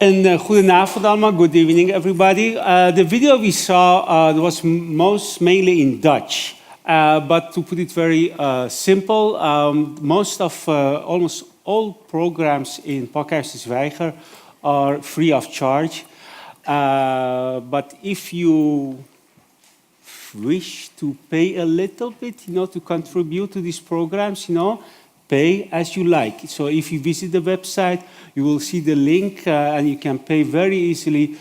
And goedenavond allemaal, good evening everybody. The video we saw was mainly in Dutch. But to put it very simple, almost all programs in Pakhuis de Zwijger are free of charge. But if you wish to pay a little bit, to contribute to these programs, pay as you like. So if you visit the website, you will see the link and you can pay very easily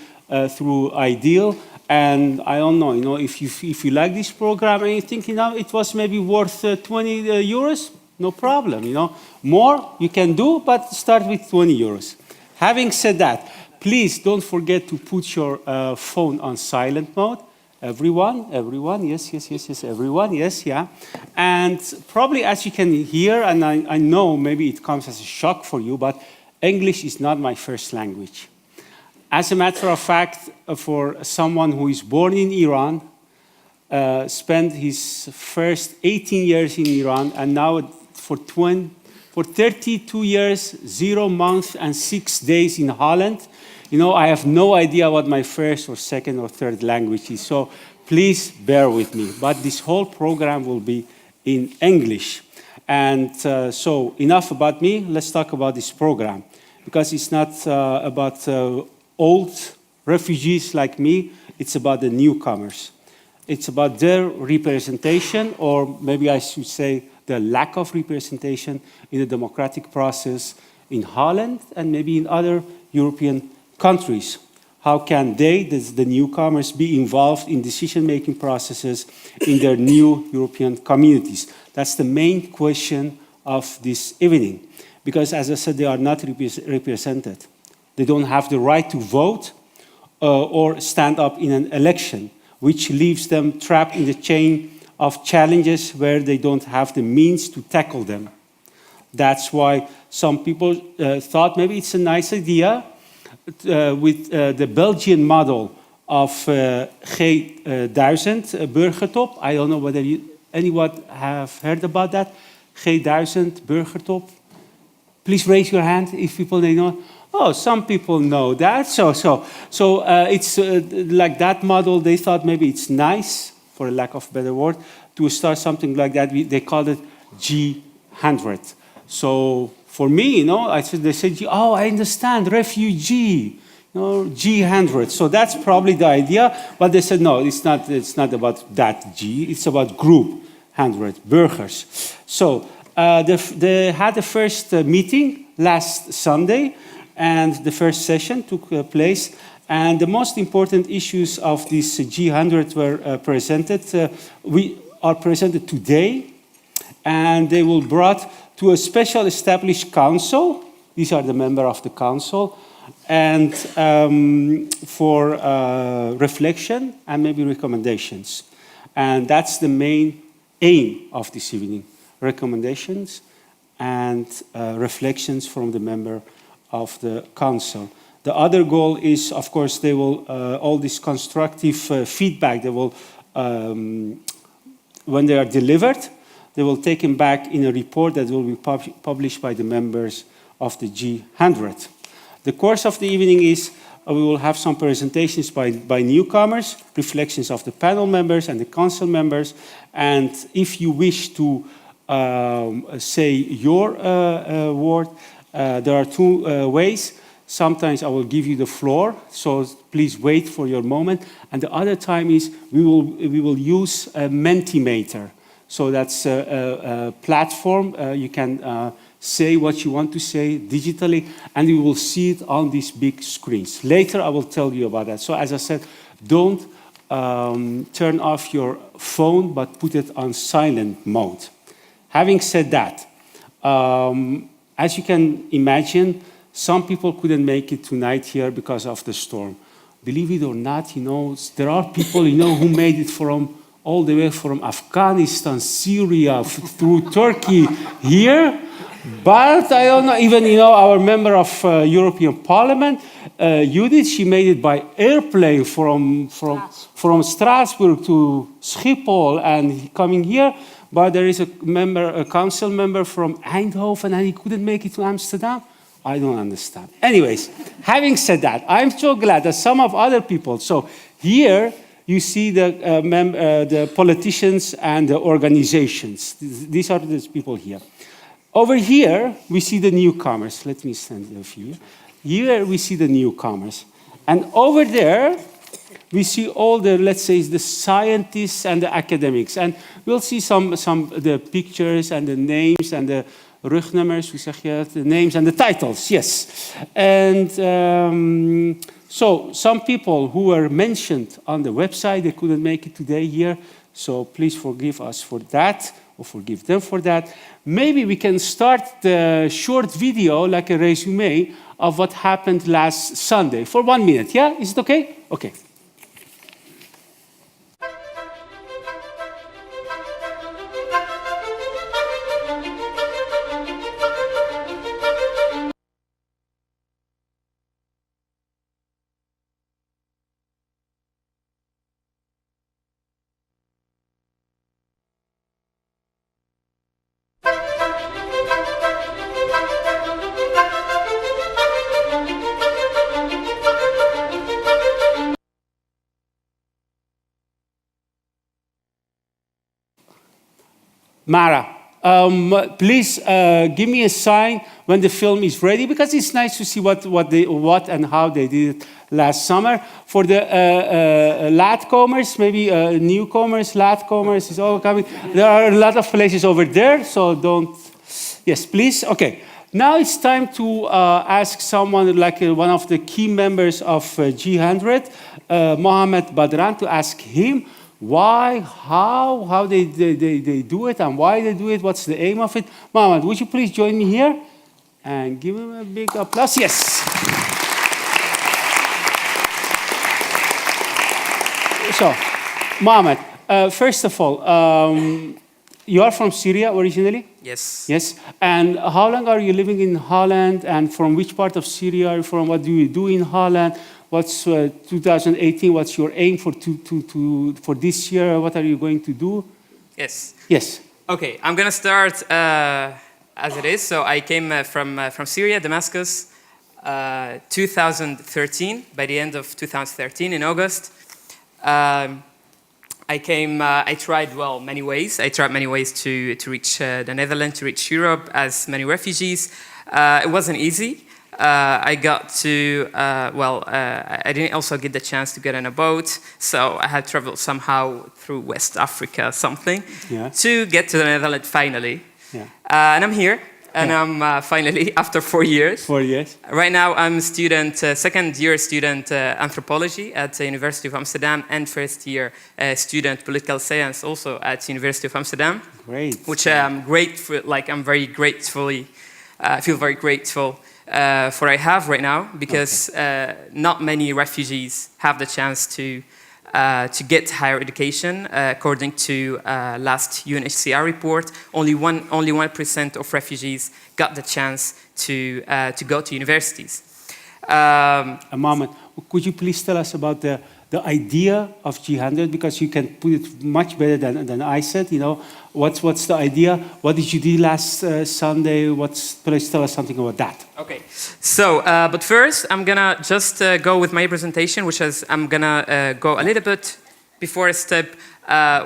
through Ideal. And I don't know, if you like this program and you think, it was maybe worth 20 euros, no problem, More you can do, but start with 20 euros. Having said that, please don't forget to put your phone on silent mode. Everyone, yes, everyone, yes, yeah. And probably as you can hear, and I know maybe it comes as a shock for you, but English is not my first language. As a matter of fact, for someone who is born in Iran, spent his first 18 years in Iran, and now for 32 years, 0 months and 6 days in Holland, I have no idea what my first or second or third language is, so please bear with me. But this whole program will be in English. And so enough about me, let's talk about this program. Because it's not about old refugees like me, it's about the newcomers. It's about their representation, or maybe I should say the lack of representation in the democratic process in Holland and maybe in other European countries. How can they, the newcomers, be involved in decision-making processes in their new European communities? That's the main question of this evening. Because, as I said, they are not represented. They don't have the right to vote or stand up in an election, which leaves them trapped in the chain of challenges where they don't have the means to tackle them. That's why some people thought maybe it's a nice idea with the Belgian model of G-1000 Burgertop. I don't know whether anyone have heard about that. G-1000 Burgertop. Please raise your hand if people know. Oh, some people know that. So it's like that model. They thought maybe it's nice, for a lack of a better word, to start something like that. They called it G100. So for me, they said, oh, I understand, refugee, G100. So that's probably the idea. But they said, no, it's not about that G. It's about group 100 burgers. So they had the first meeting last Sunday, and the first session took place. And the most important issues of this G100 were presented. We are presented today, and they will brought to a special established council. These are the members of the council, and for reflection and maybe recommendations. And that's the main aim of this evening, recommendations and reflections from the member of the council. The other goal is, of course, they will, all this constructive feedback, they will, when they are delivered, they will take them back in a report that will be published by the members of the G100. The course of the evening is we will have some presentations by newcomers, reflections of the panel members and the council members. And if you wish to say your word, there are two ways. Sometimes I will give you the floor, so please wait for your moment. And the other time is we will use a Mentimeter. So that's a platform. You can say what you want to say digitally, and you will see it on these big screens. Later, I will tell you about that. So as I said, don't turn off your phone, but put it on silent mode. Having said that, as you can imagine, some people couldn't make it tonight here because of the storm. Believe it or not, there are people, who made it from all the way from Afghanistan, Syria, through Turkey here. But I don't know, even, our member of European Parliament, Judith, she made it by airplane from Strasbourg to Schiphol and coming here. But there is a council member from Eindhoven and he couldn't make it to Amsterdam. I don't understand. Anyways, having said that, I'm so glad that some of other people, so here you see the politicians and the organizations. These are the people here. Over here, we see the newcomers. Let me stand over here. Here we see the newcomers. And over there, we see all the, let's say, the scientists and the academics. And we'll see some the pictures and the names and the rugnummers, hoe zeg je het? The names and the titles, yes. And so some people who were mentioned on the website, they couldn't make it today here. So please forgive us for that, or forgive them for that. Maybe we can start the short video, like a resume, of what happened last Sunday for 1 minute, yeah? Is it okay? Okay. Mara, please give me a sign when the film is ready, because it's nice to see what and how they did it last summer. For the latecomers, maybe newcomers, latecomers is all coming. There are a lot of places over there, so don't. Yes, please. Okay. Now it's time to ask someone like one of the key members of G100, Mohammed Badran, to ask him why, how they do it, and why they do it, what's the aim of it. Mohammed, would you please join me here? And give him a big applause. Yes. So, Mohammed, first of all, you are from Syria originally? Yes. Yes. And how long are you living in Holland? And from which part of Syria are you from? What do you do in Holland? What's 2018? What's your aim for this year? What are you going to do? Yes. Yes. Okay, I'm gonna start as it is. So I came from Syria, Damascus, 2013. By the end of 2013, in August, I came. I tried many ways. I tried many ways to reach the Netherlands, to reach Europe as many refugees. It wasn't easy. I got to, I didn't also get the chance to get on a boat, so I had traveled somehow through West Africa, to get to the Netherlands finally. Yeah. And I'm here, and I'm finally, after 4 years. 4 years. Right now, I'm a student, second-year student anthropology at the University of Amsterdam, and first-year student political science also at the University of Amsterdam. Great. Which I'm grateful, I'm very gratefully, feel very grateful for I have right now, because not many refugees have the chance to get higher education. According to last UNHCR report, only 1% of refugees got the chance to go to universities. A moment. Could you please tell us about the idea of G100, because you can put it much better than I said. You know, what's the idea? What did you do last Sunday? Please tell us something about that. Okay. So, but first, I'm gonna just go with my presentation, which is I'm gonna go a little bit before I step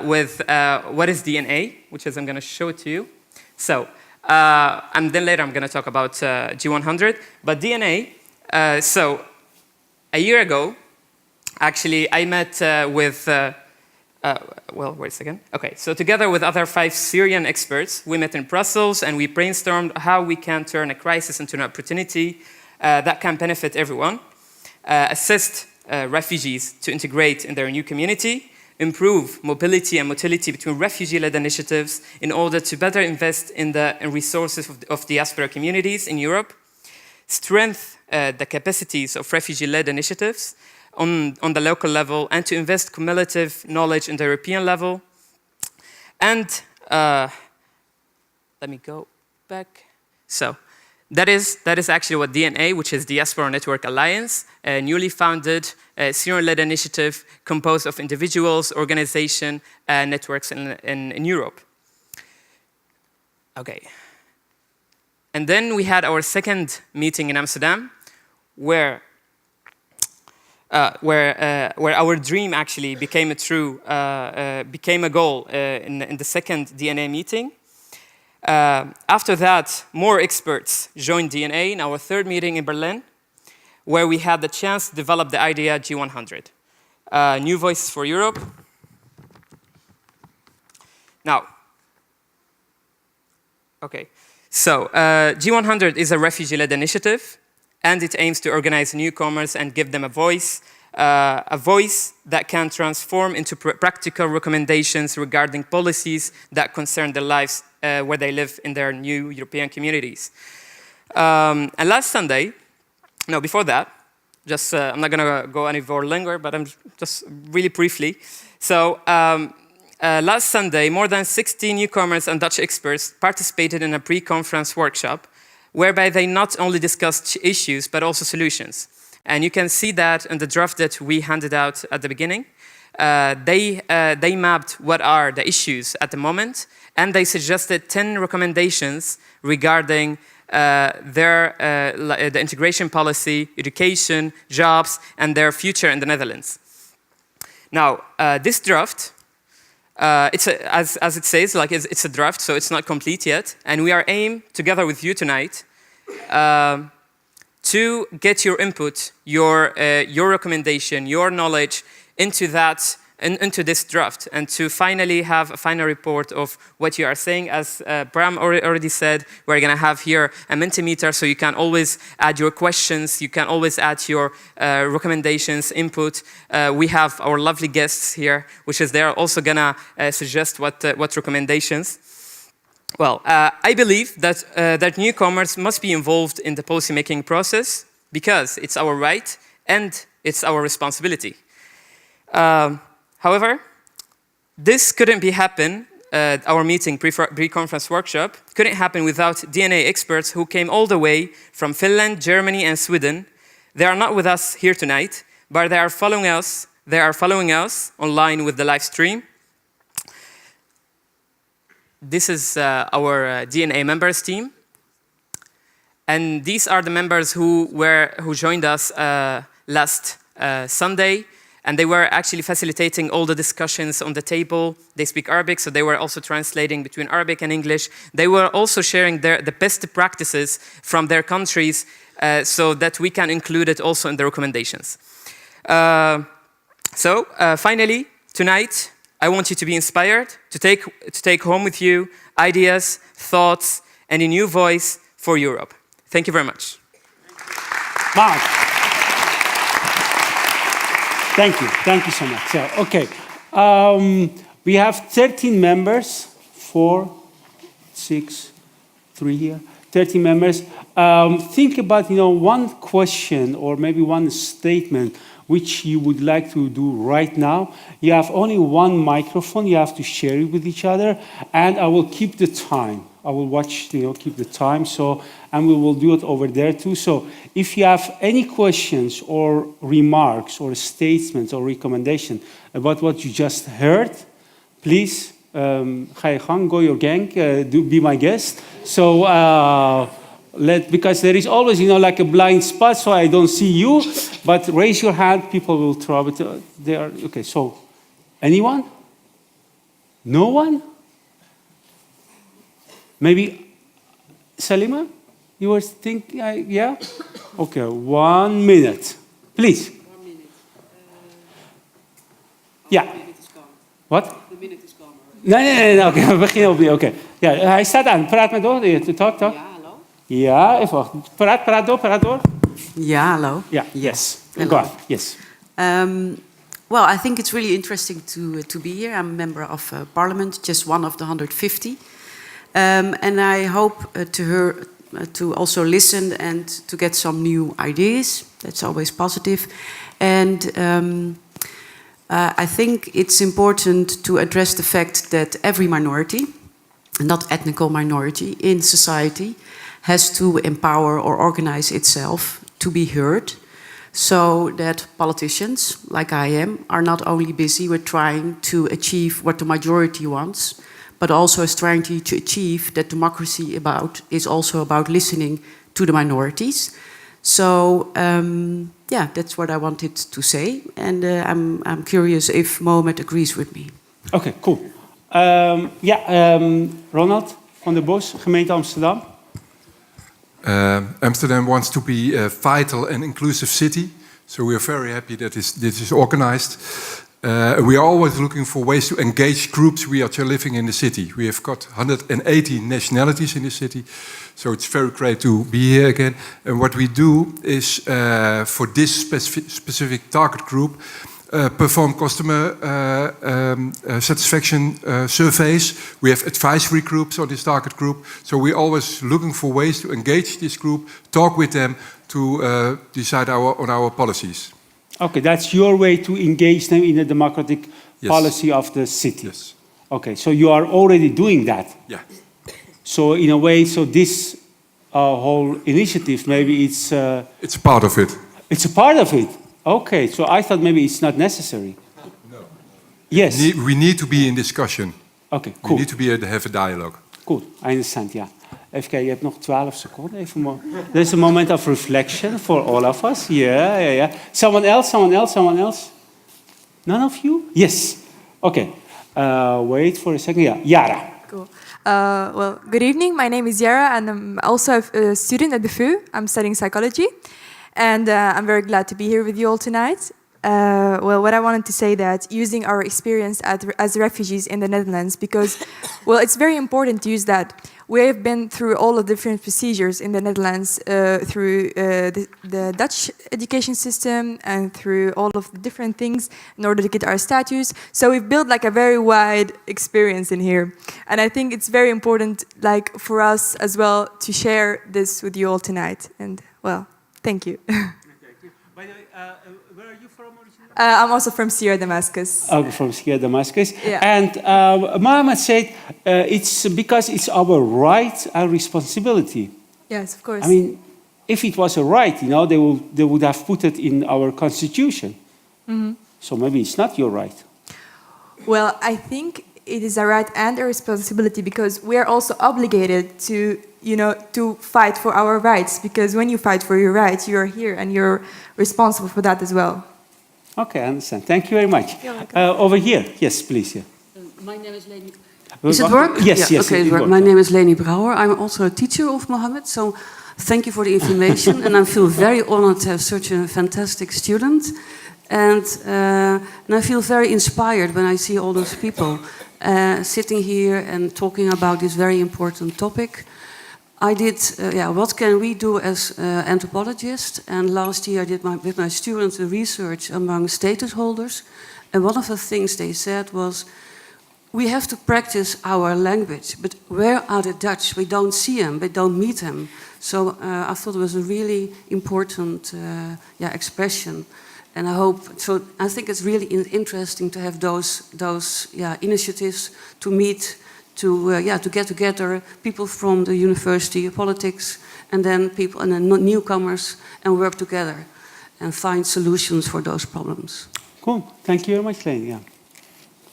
with what is DNA, which is I'm gonna show it to you. So, and then later I'm gonna talk about G100. But DNA. So, a year ago. Actually, I met with, wait a second. Okay, so together with other 5 Syrian experts, we met in Brussels and we brainstormed how we can turn a crisis into an opportunity that can benefit everyone, assist refugees to integrate in their new community, improve mobility and motility between refugee-led initiatives in order to better invest in the resources of diaspora communities in Europe, strengthen the capacities of refugee-led initiatives, on the local level, and to invest cumulative knowledge in the European level. And let me go back. So that is actually what DNA, which is Diaspora Network Alliance, a newly founded Syrian-led initiative composed of individuals, organizations, and networks in Europe. Okay. And then we had our second meeting in Amsterdam, where our dream actually became a goal in the second DNA meeting. After that, more experts joined DNA in our third meeting in Berlin, where we had the chance to develop the idea G100. New Voices for Europe. Now, okay, so G100 is a refugee-led initiative, and it aims to organize newcomers and give them a voice that can transform into practical recommendations regarding policies that concern their lives where they live in their new European communities. And last Sunday, no, before that, I'm not going to go any more longer, but I'm just really briefly. So last Sunday, more than 60 newcomers and Dutch experts participated in a pre-conference workshop whereby they not only discussed issues, but also solutions. And you can see that in the draft that we handed out at the beginning. They mapped what are the issues at the moment, and they suggested 10 recommendations regarding the integration policy, education, jobs, and their future in the Netherlands. Now, this draft, as it says, it's a draft, so it's not complete yet, and we are aimed, together with you tonight, to get your input, your recommendation, your knowledge into this draft, and to finally have a final report of what you are saying. As Bram already said, we're going to have here a Mentimeter, so you can always add your questions, you can always add your recommendations, input. We have our lovely guests here, which is they're also going to suggest what recommendations. Well, I believe that newcomers must be involved in the policymaking process because it's our right and it's our responsibility. However, this couldn't happen, our meeting, pre-conference workshop, couldn't happen without DNA experts who came all the way from Finland, Germany, and Sweden. They are not with us here tonight, but they are following us. They are following us online with the live stream. This is our DNA members team. And these are the members who joined us last Sunday. And they were actually facilitating all the discussions on the table. They speak Arabic, so they were also translating between Arabic and English. They were also sharing the best practices from their countries so that we can include it also in the recommendations. Finally, tonight, I want you to be inspired, to take home with you ideas, thoughts, and a new voice for Europe. Thank you very much. Mark. Thank you so much. So, okay, we have 13 members, 4, 6, 3 here, 13 members. Think about, one question or maybe one statement which you would like to do right now. You have only one microphone. You have to share it with each other, and I will keep the time. I will watch, keep the time. So, and we will do it over there too. So, if you have any questions or remarks or statements or recommendation about what you just heard, please, ga je gang, go your gang, be my guest. So. Because there is always, like a blind spot, so I don't see you. But raise your hand, people will throw it. Okay, so anyone? No one? Maybe Salima? You were thinking, yeah? Okay, 1 minute. Please. 1 minute. Ja. The minute is gone. Wat? The minute is gone already. Nee, oké, we beginnen opnieuw. Oké. Ja, hij staat aan. Praat maar door. Talk. Ja, hallo? Ja, even wachten. Praat door. Ja, hallo? Ja, yes. Hello. Go on, yes. Well, I think it's really interesting to be here. I'm a member of Parliament, just one of the 150. And I hope to also listen and to get some new ideas. That's always positive. And I think it's important to address the fact that every minority, not ethnical minority, in society has to empower or organize itself to be heard, so that politicians, like I am, are not only busy with trying to achieve what the majority wants, but also is trying to achieve that democracy is also about listening to the minorities. So yeah, that's what I wanted to say, and I'm curious if Mohamed agrees with me. Okay, cool. Ronald van der Bos, gemeente Amsterdam. Amsterdam wants to be a vital and inclusive city, so we are very happy that this is organized. We are always looking for ways to engage groups we are living in the city. We have got 180 nationalities in the city, so it's very great to be here again. And what we do is, for this specific target group, perform customer satisfaction surveys. We have advisory groups on this target group. So we're always looking for ways to engage this group, talk with them to decide on our policies. Okay, that's your way to engage them in the democratic Yes. policy of the city. Yes. Okay, so you are already doing that. Yeah. So in a way, so this whole initiative, maybe it's It's a part of it. it's a part of it. Okay, so I thought maybe it's not necessary. No. Yes. We need to be in discussion. Okay, We cool. need to have a dialogue. Cool, I understand, yeah. Even kijken, je hebt nog 12 seconden. Even There's a moment of reflection for all of us. Yeah. Someone else? None of you? Yes. Okay. Wait for a second. Yeah, Yara. Cool. Well, good evening. My name is Yara, and I'm also a student at the VU. I'm studying psychology, and I'm very glad to be here with you all tonight. Well, what I wanted to say that using our experience as refugees in the Netherlands, because, well, it's very important to use that. We have been through all the different procedures in the Netherlands, through the Dutch education system and through all of the different things in order to get our status. So we've built like a very wide experience in here. And I think it's very important, like, for us as well to share this with you all tonight. And, well, thank you. By the way, where are you from originally? I'm also from Syria, Damascus. Oh, from Syria, Damascus. Yeah. And Mohammed said it's because it's our right and responsibility. Yes, of course. I mean, if it was a right, they would have put it in our constitution. So maybe it's not your right. Well, I think it is a right and a responsibility because we are also obligated to, to fight for our rights. Because when you fight for your rights, you are here and you're responsible for that as well. Okay, I understand. Thank you very much. You're welcome. Over here. Yes, please. Yeah. My name is Leni. Is it work? Yes, yeah, yes. Okay, it works. My name is Leni Brouwer. I'm also a teacher of Mohammed, so thank you for the information. And I feel very honored to have such a fantastic student. And I feel very inspired when I see all those people sitting here and talking about this very important topic. I did, what can we do as anthropologists? And last year I did with my students a research among status holders. And one of the things they said was, we have to practice our language, but where are the Dutch? We don't see them, we don't meet them. So I thought it was a really important expression. And I think it's really interesting to have those initiatives to meet, to get together people from the university, politics, and then people and then newcomers, and work together and find solutions for those problems. Cool. Thank you very much, Leni. Yeah.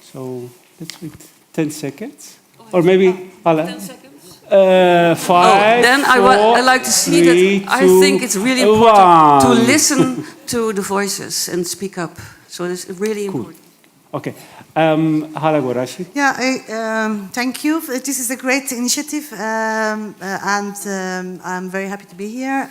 So let's wait 10 seconds. Or maybe 10 seconds? 5, then 4, I like to see 3, that. 2, I think it's really important to 1. listen to the voices and speak up. So it's really important. Okay. Hala Gorashi. Yeah, thank you. This is a great initiative, and I'm very happy to be here.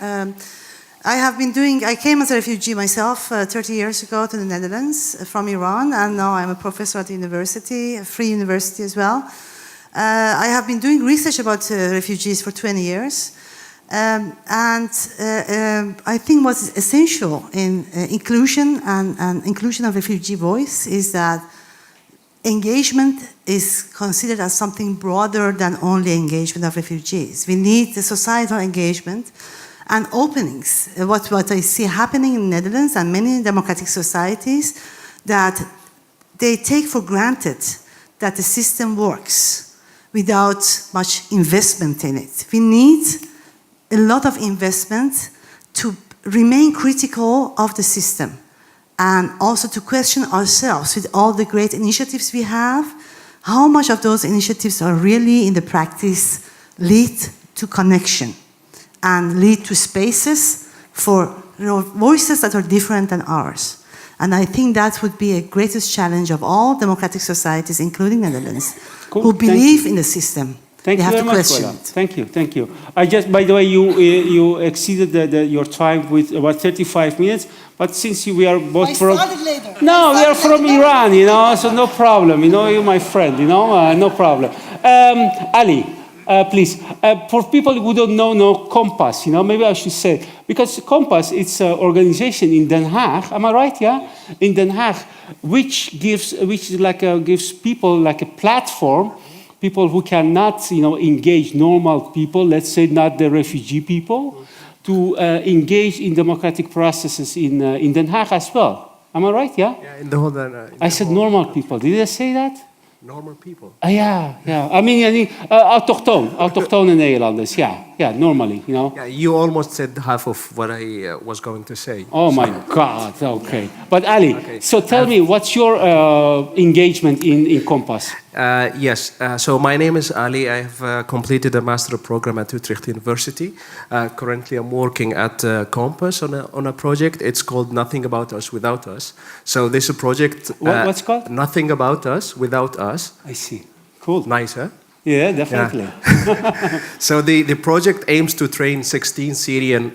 I came as a refugee myself 30 years ago to the Netherlands from Iran, and now I'm a professor at the university, a free university as well. I have been doing research about refugees for 20 years. I think what's essential in inclusion and inclusion of refugee voice is that engagement is considered as something broader than only engagement of refugees. We need the societal engagement and openings. What I see happening in the Netherlands and many democratic societies, that they take for granted that the system works without much investment in it. We need a lot of investment to remain critical of the system and also to question ourselves with all the great initiatives we have. how much of those initiatives are really in the practice lead to connection and lead to spaces for voices that are different than ours. And I think that would be a greatest challenge of all democratic societies, including Netherlands, Cool. who believe in the system. Thank they you have very to much, question Gola. it. Thank you, thank you. I just, by the way, you exceeded your time with about 35 minutes, but since we are both from... later. No, we are from Iran, you know, so no problem. You know, you're my friend, you know, no problem. Ali, please, for people who don't know Compass, you know, maybe I should say, because Compass, it's an organization in Den Haag, am I right, yeah? In Den Haag, which gives people like a platform, people who cannot, you know, engage normal people, let's say not the refugee people, to engage in democratic processes in Den Haag as well. Am I right, yeah? Yeah, in the whole... I said normal people. Did I say that? Normal people. Ja. I mean, autochtone Nederlanders, yeah, normally, you know. Yeah, you almost said half of what I was going to say. Oh my God, okay. But Ali, Okay. so tell me, what's your engagement in Compass? Yes, so my name is Ali. I have completed a master program at Utrecht University. Currently, I'm working at Compass on a project. It's called Nothing About Us Without Us. So this is a project... What's it called? Nothing About Us Without Us. I see. Cool. Nice, huh? Yeah, definitely. So the project aims to train 16 Syrian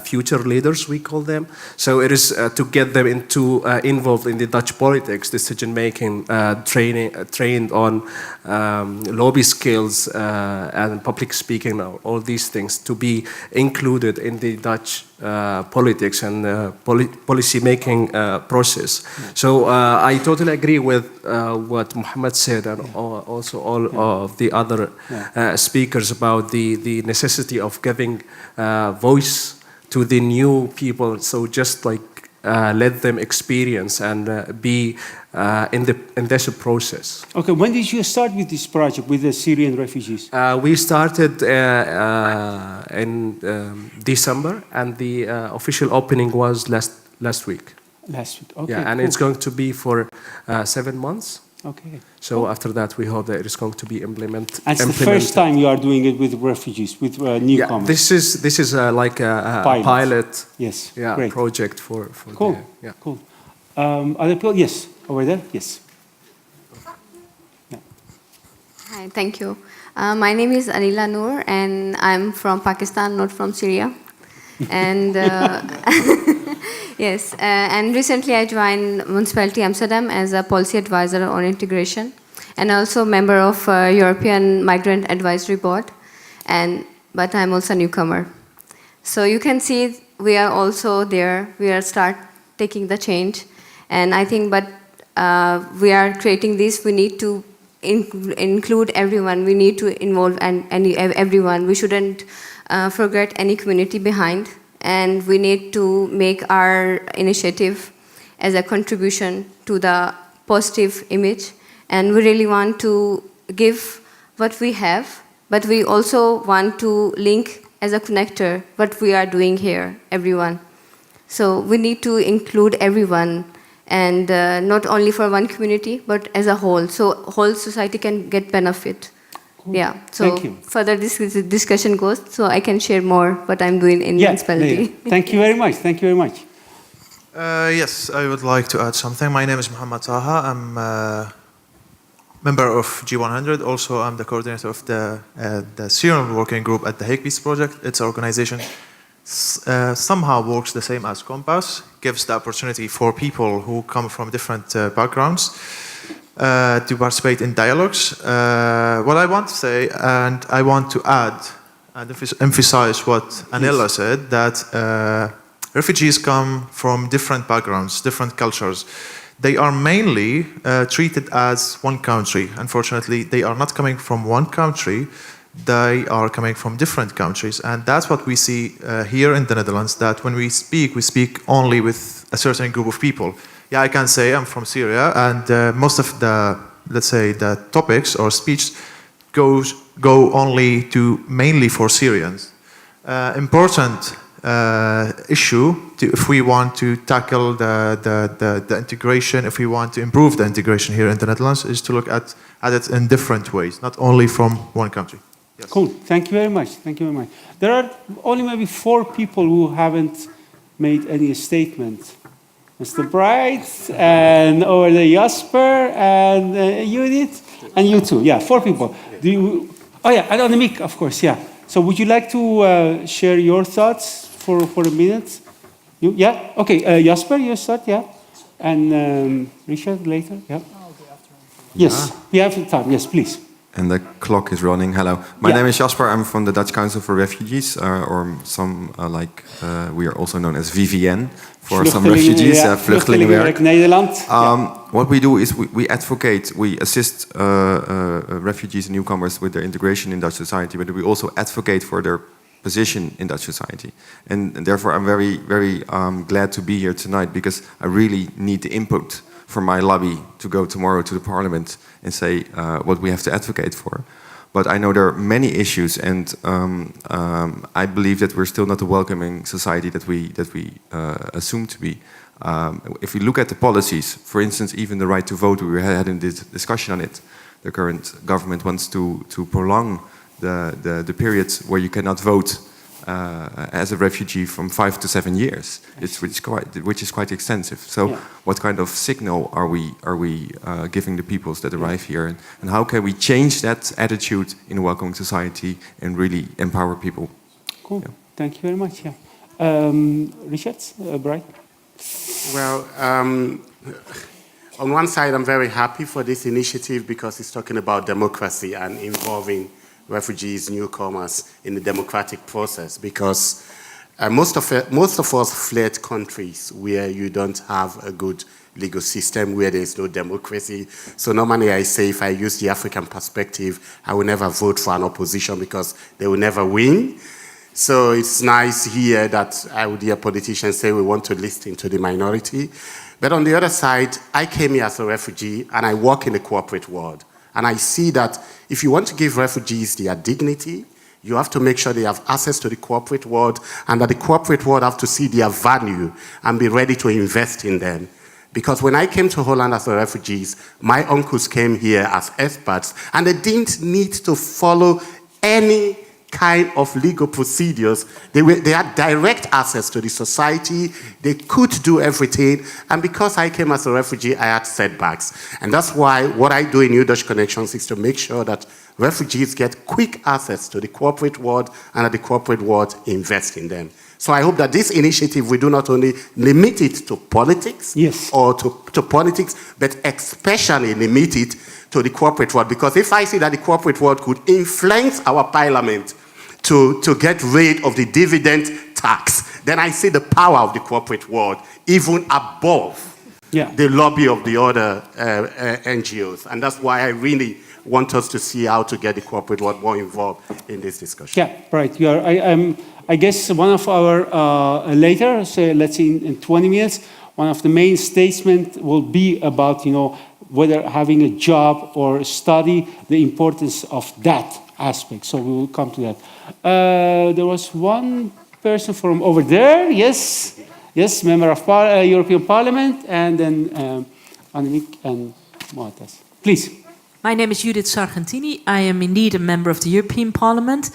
future leaders, we call them. So it is to get them involved in the Dutch politics, decision making, trained on lobby skills and public speaking, all these things to be included in the Dutch politics and policy making process. So I totally agree with what Mohammed said, and also all of the other speakers about the necessity of giving voice to the new people. So just like let them experience and be in this process. Okay, when did you start with this project with the Syrian refugees? We started in December, and the official opening was last week. Last week, okay. Yeah, and cool. it's going to be for 7 months. Okay. So after that, we hope that it is going to be implemented. And it's the first time you are doing it with refugees, with newcomers. Yeah, this is like a pilot. Yes, Yeah, great. project for Cool. Cool. Other people? Yes, over there. Yes. Hi, thank you. My name is Anila Noor, and I'm from Pakistan, not from Syria. And yes, and recently I joined Municipality Amsterdam as a policy advisor on integration, and also member of European Migrant Advisory Board. But I'm also a newcomer. So you can see we are also there. We are start taking the change, and I think, but we are creating this. We need to include everyone. We need to involve everyone. We shouldn't forget any community behind, and we need to make our initiative as a contribution to the positive image. And we really want to give what we have, but we also want to link as a connector what we are doing here, everyone. So we need to include everyone, and not only for one community, but as a whole, so whole society can get benefit. Cool. Yeah, so Thank you. further this discussion goes, so I can share more what I'm doing in municipality. Thank you very much. Thank you very much. Yes, I would like to add something. My name is Muhammad Taha. I'm a member of G100. Also, I'm the coordinator of the Syrian Working Group at the Hague Peace Project. Its organization somehow works the same as Compass, gives the opportunity for people who come from different backgrounds to participate in dialogues. What I want to say, and I want to add and emphasize what Anila said, that refugees come from different backgrounds, different cultures. They are mainly treated as one country. Unfortunately, they are not coming from one country. They are coming from different countries. And that's what we see here in the Netherlands, that when we speak only with a certain group of people. Yeah, I can say I'm from Syria, and most of the, let's say, the topics or speech go only to mainly for Syrians. Important issue if we want to tackle the integration, if we want to improve the integration here in the Netherlands, is to look at it in different ways, not only from one country. Yes. Cool. Thank you very much. Thank you very much. There are only maybe 4 people who haven't made any statement. Mr. Bright, and over there Jasper, and Judith, and you too. Yeah, 4 people. Do you? Oh yeah, and Annemiek, of course. Yeah. So would you like to share your thoughts for a minute? Yeah. Okay. Jasper, you start. Yeah. And Richard later. Yeah. Yes. We have time. Yes, please. And the clock is running. Hello, my name is Jasper. I'm from the Dutch Council for Refugees, or some we are also known as VVN for some refugees, Vluchtelingenwerk Nederland. What we do is we advocate, we assist refugees and newcomers with their integration in Dutch society, but we also advocate for their position in Dutch society. And therefore, I'm very glad to be here tonight, because I really need the input from my lobby to go tomorrow to the parliament and say what we have to advocate for. But I know there are many issues, and I believe that we're still not the welcoming society that we assume to be. If we look at the policies, for instance, even the right to vote, we had a discussion on it. The current government wants to prolong the period where you cannot vote as a refugee from 5 to 7 years, which is quite extensive. So, what kind of signal are we giving the peoples that arrive here, and how can we change that attitude in a welcoming society and really empower people? Cool. Yeah. Thank you very much. Yeah. Richard, Bright. Well, on one side, I'm very happy for this initiative because it's talking about democracy and involving refugees, newcomers in the democratic process, because most of us fled countries where you don't have a good legal system, where there's no democracy. So normally I say, if I use the African perspective, I will never vote for an opposition because they will never win. So it's nice here that I would hear politicians say we want to listen to the minority. But on the other side, I came here as a refugee and I work in the corporate world. And I see that if you want to give refugees their dignity, you have to make sure they have access to the corporate world, and that the corporate world have to see their value and be ready to invest in them. Because when I came to Holland as a refugee, my uncles came here as experts, and they didn't need to follow any kind of legal procedures. They had direct access to the society. They could do everything. And because I came as a refugee, I had setbacks. And that's why what I do in New Dutch Connections is to make sure that refugees get quick access to the corporate world, and that the corporate world invest in them. So I hope that this initiative, we do not only limit it to politics, or to politics, but especially limit it to the corporate world. Because if I see that the corporate world could influence our parliament to get rid of the dividend tax, then I see the power of the corporate world even above the lobby of the other NGOs. And that's why I really want us to see how to get the corporate world more involved in this discussion. Yeah, right. You are, I guess one of our, later, so let's say in 20 minutes, one of the main statements will be about, whether having a job or study, the importance of that aspect. So we will come to that. There was one person from over there. Yes, member of European Parliament, and then Annemiek and Martas. Please. My name is Judith Sargentini. I am indeed a member of the European Parliament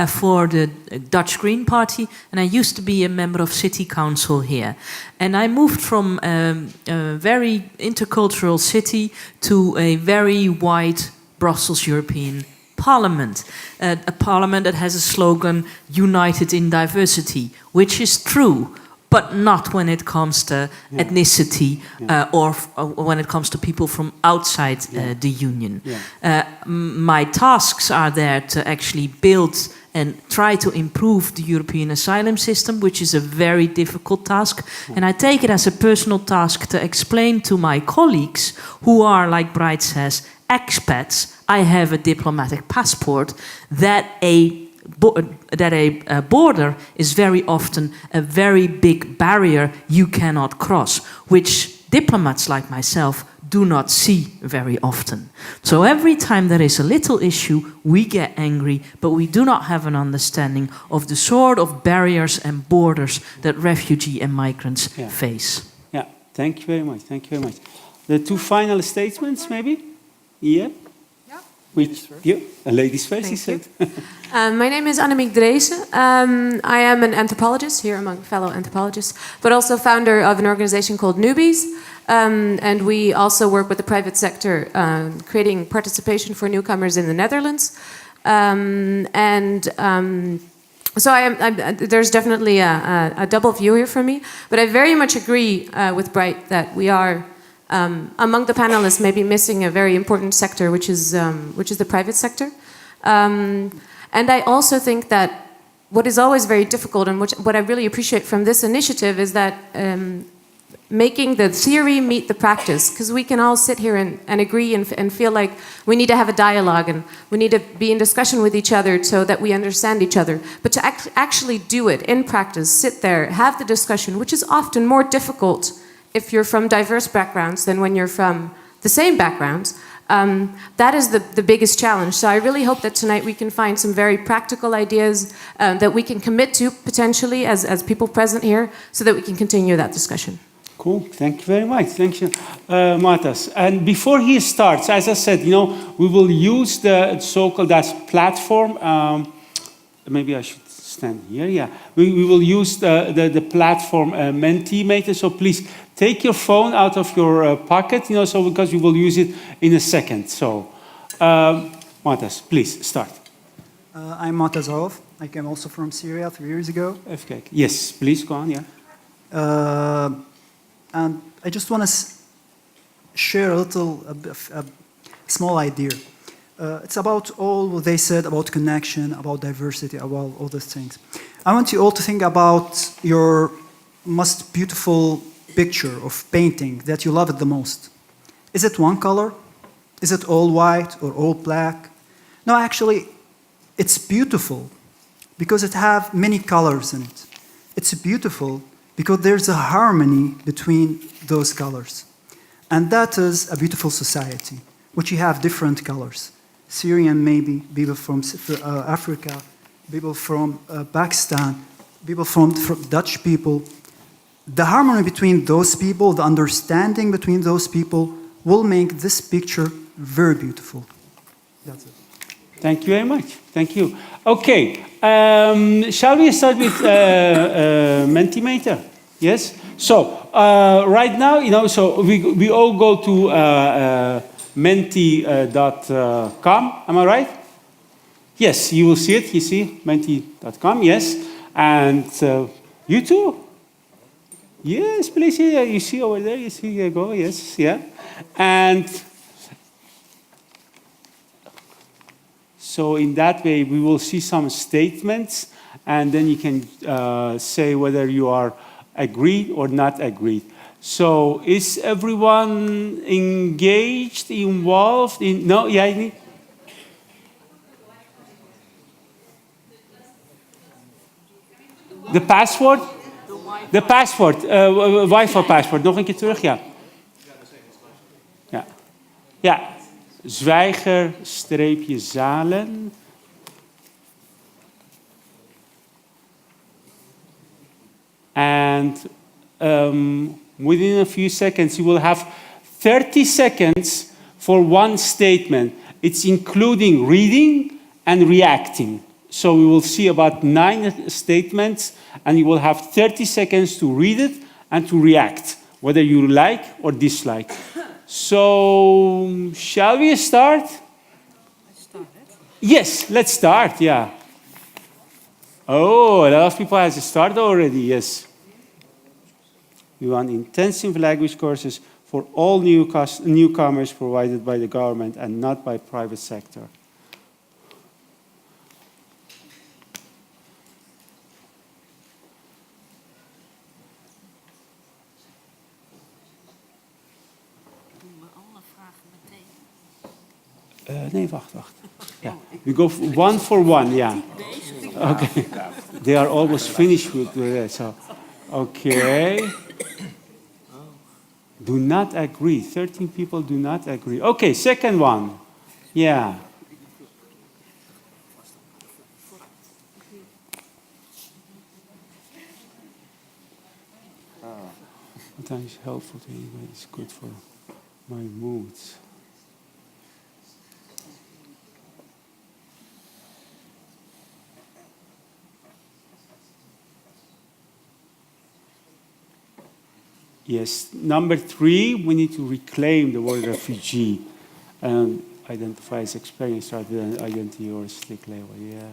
for the Dutch Green Party, and I used to be a member of City Council here. And I moved from a very intercultural city to a very white Brussels European Parliament, a parliament that has a slogan, united in diversity, which is true, but not when it comes to ethnicity or when it comes to people from outside the union. My tasks are there to actually build and try to improve the European asylum system, which is a very difficult task. And I take it as a personal task to explain to my colleagues, who are, like Bright says, expats, I have a diplomatic passport, that a border is very often a very big barrier you cannot cross, which diplomats like myself do not see very often. So every time there is a little issue, we get angry, but we do not have an understanding of the sort of barriers and borders that refugee and migrants face. Yeah, thank you very much. Thank you very much. The two final statements, maybe? Yeah? Which, yeah, a lady's first, he said. My name is Annemiek Dreesen. I am an anthropologist here among fellow anthropologists, but also founder of an organization called Newbies. And we also work with the private sector, creating participation for newcomers in the Netherlands. So there's definitely a double view here for me. But I very much agree with Bright that we are, among the panelists, maybe missing a very important sector, which is the private sector. And I also think that what is always very difficult, and what I really appreciate from this initiative, is that making the theory meet the practice, because we can all sit here and agree and feel like we need to have a dialogue and we need to be in discussion with each other so that we understand each other. But to actually do it in practice, sit there, have the discussion, which is often more difficult if you're from diverse backgrounds than when you're from the same backgrounds, that is the biggest challenge. So I really hope that tonight we can find some very practical ideas that we can commit to potentially as people present here so that we can continue that discussion. Cool, thank you very much. Thank you, Matas. And before he starts, as I said, we will use the so-called platform. Maybe I should stand here, yeah. We will use the platform Mentimeter, so please take your phone out of your pocket, so because we will use it in a second. So, Matas, please start. I'm Matas Aouf. I came also from Syria 3 years ago. Okay. Yes, please go on, yeah. And I just want to share a small idea. It's about all what they said about connection, about diversity, about all those things. I want you all to think about your most beautiful picture of painting that you love it the most. Is it one color? Is it all white or all black? No, actually, it's beautiful because it has many colors in it. It's beautiful because there's a harmony between those colors. And that is a beautiful society, which you have different colors. Syrian maybe, people from Africa, people from Pakistan, people from Dutch people. The harmony between those people, the understanding between those people will make this picture very beautiful. That's it. Thank you very much. Thank you. Okay, shall we start with Mentimeter? Yes? So, right now, so we all go to menti.com, am I right? Yes, you will see it, you see, menti.com, yes. And you too? Yes, please, yeah, you see over there, you see, you go, yes, yeah. And so in that way, we will see some statements, and then you can say whether you are agreed or not agreed. So is everyone engaged, involved in, no, yeah? De passport? De passport, wifi passport. Nog een keer terug, ja. Ja, ja. Zwijger, streepje Zalen. And within a few seconds, you will have 30 seconds for one statement. It's including reading and reacting. So we will see about 9 statements, and you will have 30 seconds to read it and to react, whether you like or dislike. So, shall we start? Let's start it. Yes, let's start, yeah. Oh, a lot of people have started already, yes. We want intensive language courses for all newcomers provided by the government and not by private sector. Nee, wacht. Yeah. We go one for one, yeah. Okay. They are almost finished with that, so. Okay. Do not agree. 13 people do not agree. Okay, second one. Yeah. Sometimes helpful to me, but it's good for my moods. Yes, number 3, we need to reclaim the word refugee and identify as experience rather than identity or stick label. Yeah.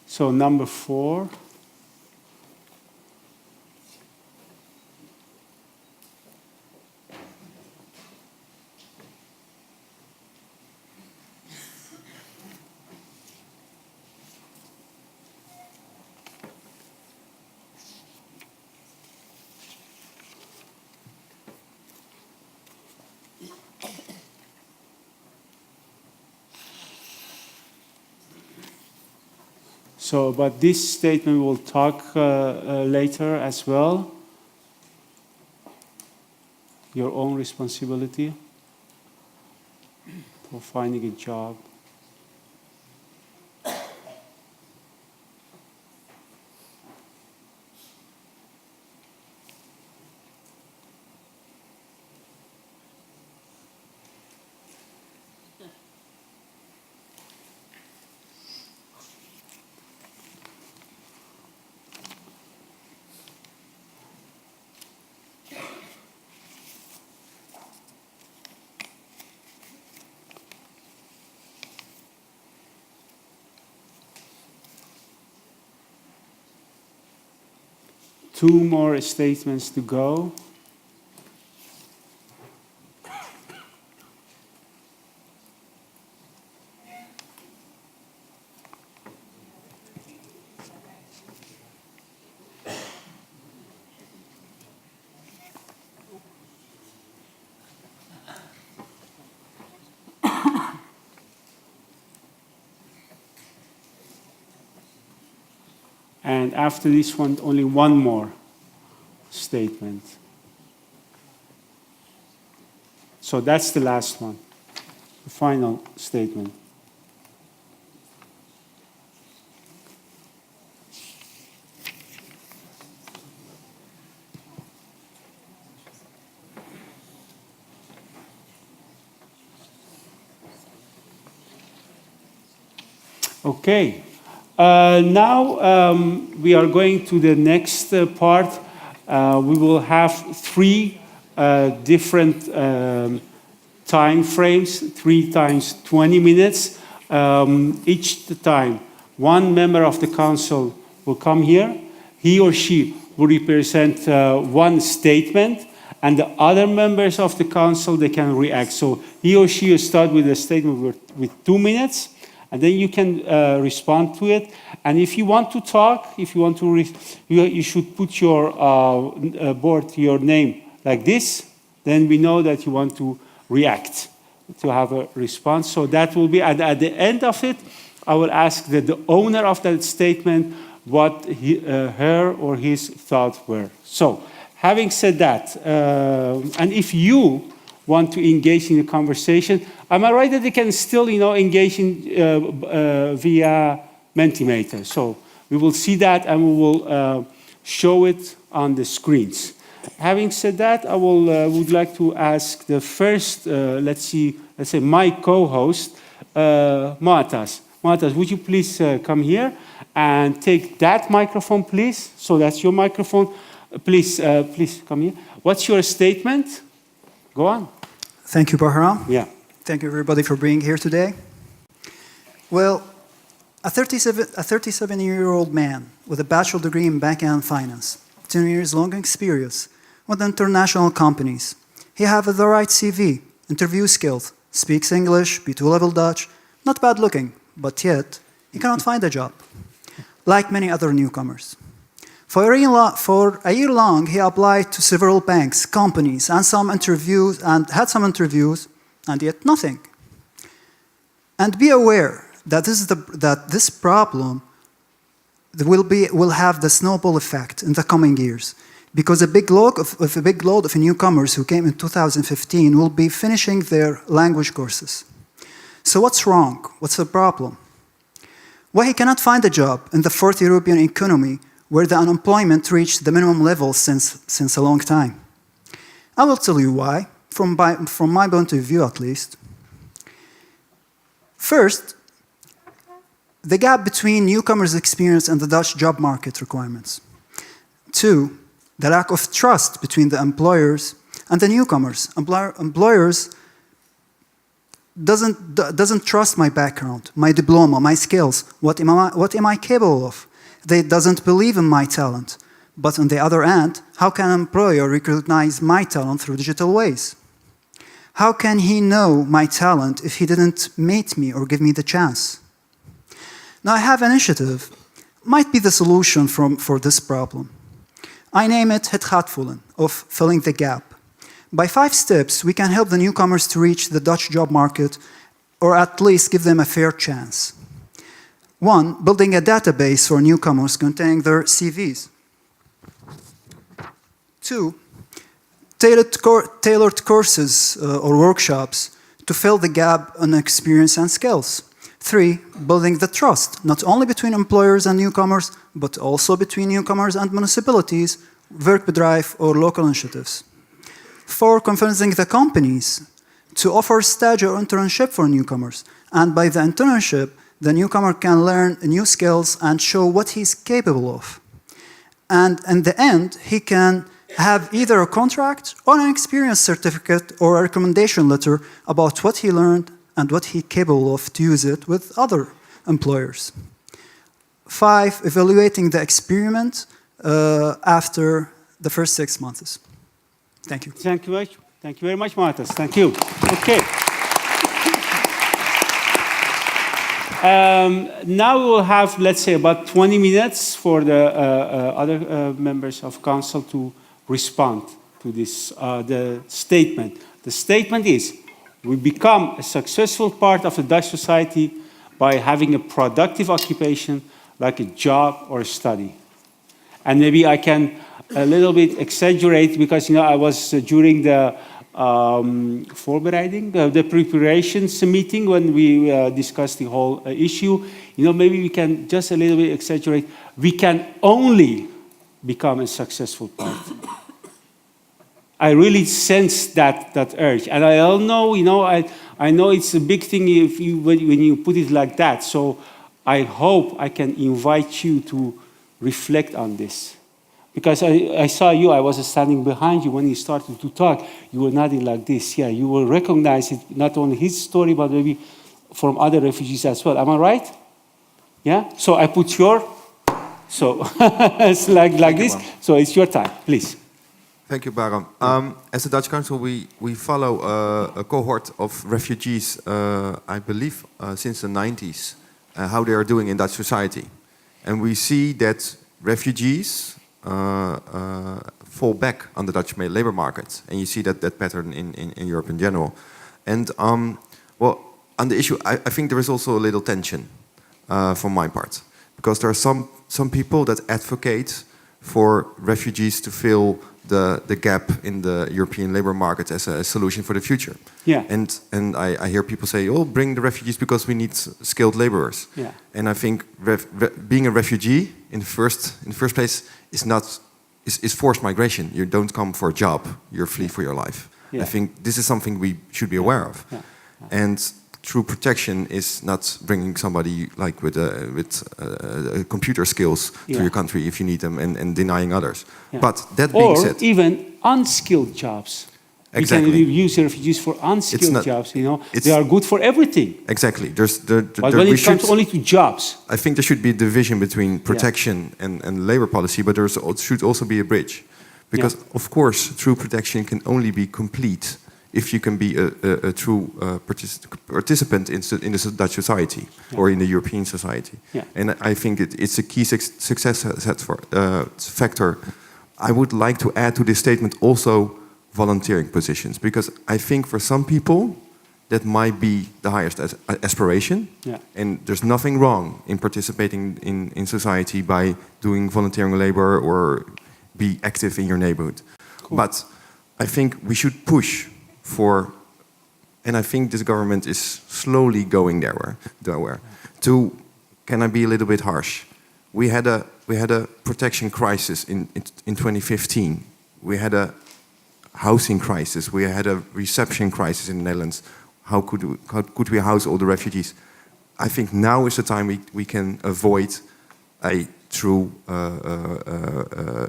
So number 4. So about this statement we'll talk later as well. Your own responsibility for finding a job. Two more statements to go. And after this one, only one more statement. So that's the last one, the final statement. Okay. Now we are going to the next part. We will have 3 different time frames, 3 times 20 minutes. Each time, one member of the council will come here. He or she will represent one statement, and the other members of the council, they can react. So he or she will start with a statement with 2 minutes, and then you can respond to it. And if you want to talk, if you want to, you should put your board, your name like this. Then we know that you want to react, to have a response. So that will be, and at the end of it, I will ask the owner of that statement what her or his thoughts were. So, having said that, and if you want to engage in the conversation, am I right that they can still, engage in via Mentimeter? So we will see that and we will show it on the screens. Having said that, I would like to ask the first, let's say my co-host, Mu'attaz. Mu'attaz, would you please come here and take that microphone, please? So that's your microphone. Please come here. What's your statement? Go on. Thank you, Bahram. Yeah. Thank you, everybody, for being here today. Well, a 37-year-old man with a bachelor degree in banking and finance, 10 years long experience with international companies. He have the right CV, interview skills, speaks English, B2 level Dutch, not bad looking, but yet he cannot find a job, like many other newcomers. For a year long, he applied to several banks, companies, and had some interviews, and yet nothing. And be aware that this problem will have the snowball effect in the coming years, because a big load of newcomers who came in 2015 will be finishing their language courses. So what's wrong? What's the problem? Why he cannot find a job in the fourth European economy where the unemployment reached the minimum level since a long time? I will tell you why, from my point of view at least. First, the gap between newcomers' experience and the Dutch job market requirements. Two, the lack of trust between the employers and the newcomers. Employers doesn't trust my background, my diploma, my skills. What am I capable of? They doesn't believe in my talent. But on the other hand, how can an employer recognize my talent through digital ways? How can he know my talent if he didn't meet me or give me the chance? Now I have an initiative, might be the solution for this problem. I name it Het gaat vullen, of filling the gap. By 5 steps, we can help the newcomers to reach the Dutch job market, or at least give them a fair chance. 1, building a database for newcomers containing their CVs. 2, tailored courses or workshops to fill the gap in experience and skills. 3, building the trust, not only between employers and newcomers, but also between newcomers and municipalities, werkbedrijf, or local initiatives. 4, convincing the companies to offer stage or internship for newcomers. And by the internship, the newcomer can learn new skills and show what he's capable of. And in the end, he can have either a contract or an experience certificate or a recommendation letter about what he learned and what he's capable of to use it with other employers. 5, evaluating the experiment after the first 6 months. Thank you. Thank you very much, Martas. Thank you. Okay. Now we will have, let's say, about 20 minutes for the other members of council to respond to this, the statement. The statement is, we become a successful part of the Dutch society by having a productive occupation like a job or a study. And maybe I can a little bit exaggerate because, you know, I was during the voorbereiding, the preparations meeting when we discussed the whole issue. You know, maybe we can just a little bit exaggerate. We can only become a successful part. I really sense that urge, and I don't know. You know, I know it's a big thing when you put it like that. So I hope I can invite you to reflect on this. Because I saw you, I was standing behind you when you started to talk. You were nodding like this. Yeah, you will recognize it, not only his story, but maybe from other refugees as well. Am I right? Yeah? So I put so it's like this. So it's your time, please. Thank you, Baram. As the Dutch Council, we follow a cohort of refugees, I believe, since the 90s, how they are doing in Dutch society. And we see that refugees fall back on the Dutch labor market, and you see that pattern in Europe in general. And well, on the issue, I think there is also a little tension from my part, because there are some people that advocate for refugees to fill the gap in the European labor market as a solution for the future. Yeah. And I hear people say, "Oh, bring the refugees because we need skilled laborers." Yeah. And I think being a refugee in the first place is forced migration. You don't come for a job; you flee for your life. Yeah. I think this is something we should be aware of. Yeah. And true protection is not bringing somebody like with computer skills to your country if you need them, and denying others. Yeah. But that being said, or even unskilled jobs. Exactly. We can use refugees for unskilled jobs. You know, they are good for everything. Exactly. But when it comes only to jobs, I think there should be a division between protection and labor policy, but there should also be a bridge, because of course true protection can only be complete if you can be a true participant in the Dutch society or in the European society. Yeah. And I think it's a key success factor. I would like to add to this statement also volunteering positions, because I think for some people that might be the highest aspiration. Yeah. And there's nothing wrong in participating in society by doing volunteering labor or be active in your neighborhood. Cool. But I think we should push for, and I think this government is slowly going there, to, can I be a little bit harsh? We had a protection crisis in 2015. We had a housing crisis. We had a reception crisis in the Netherlands. How could we house all the refugees? I think now is the time we can avoid a true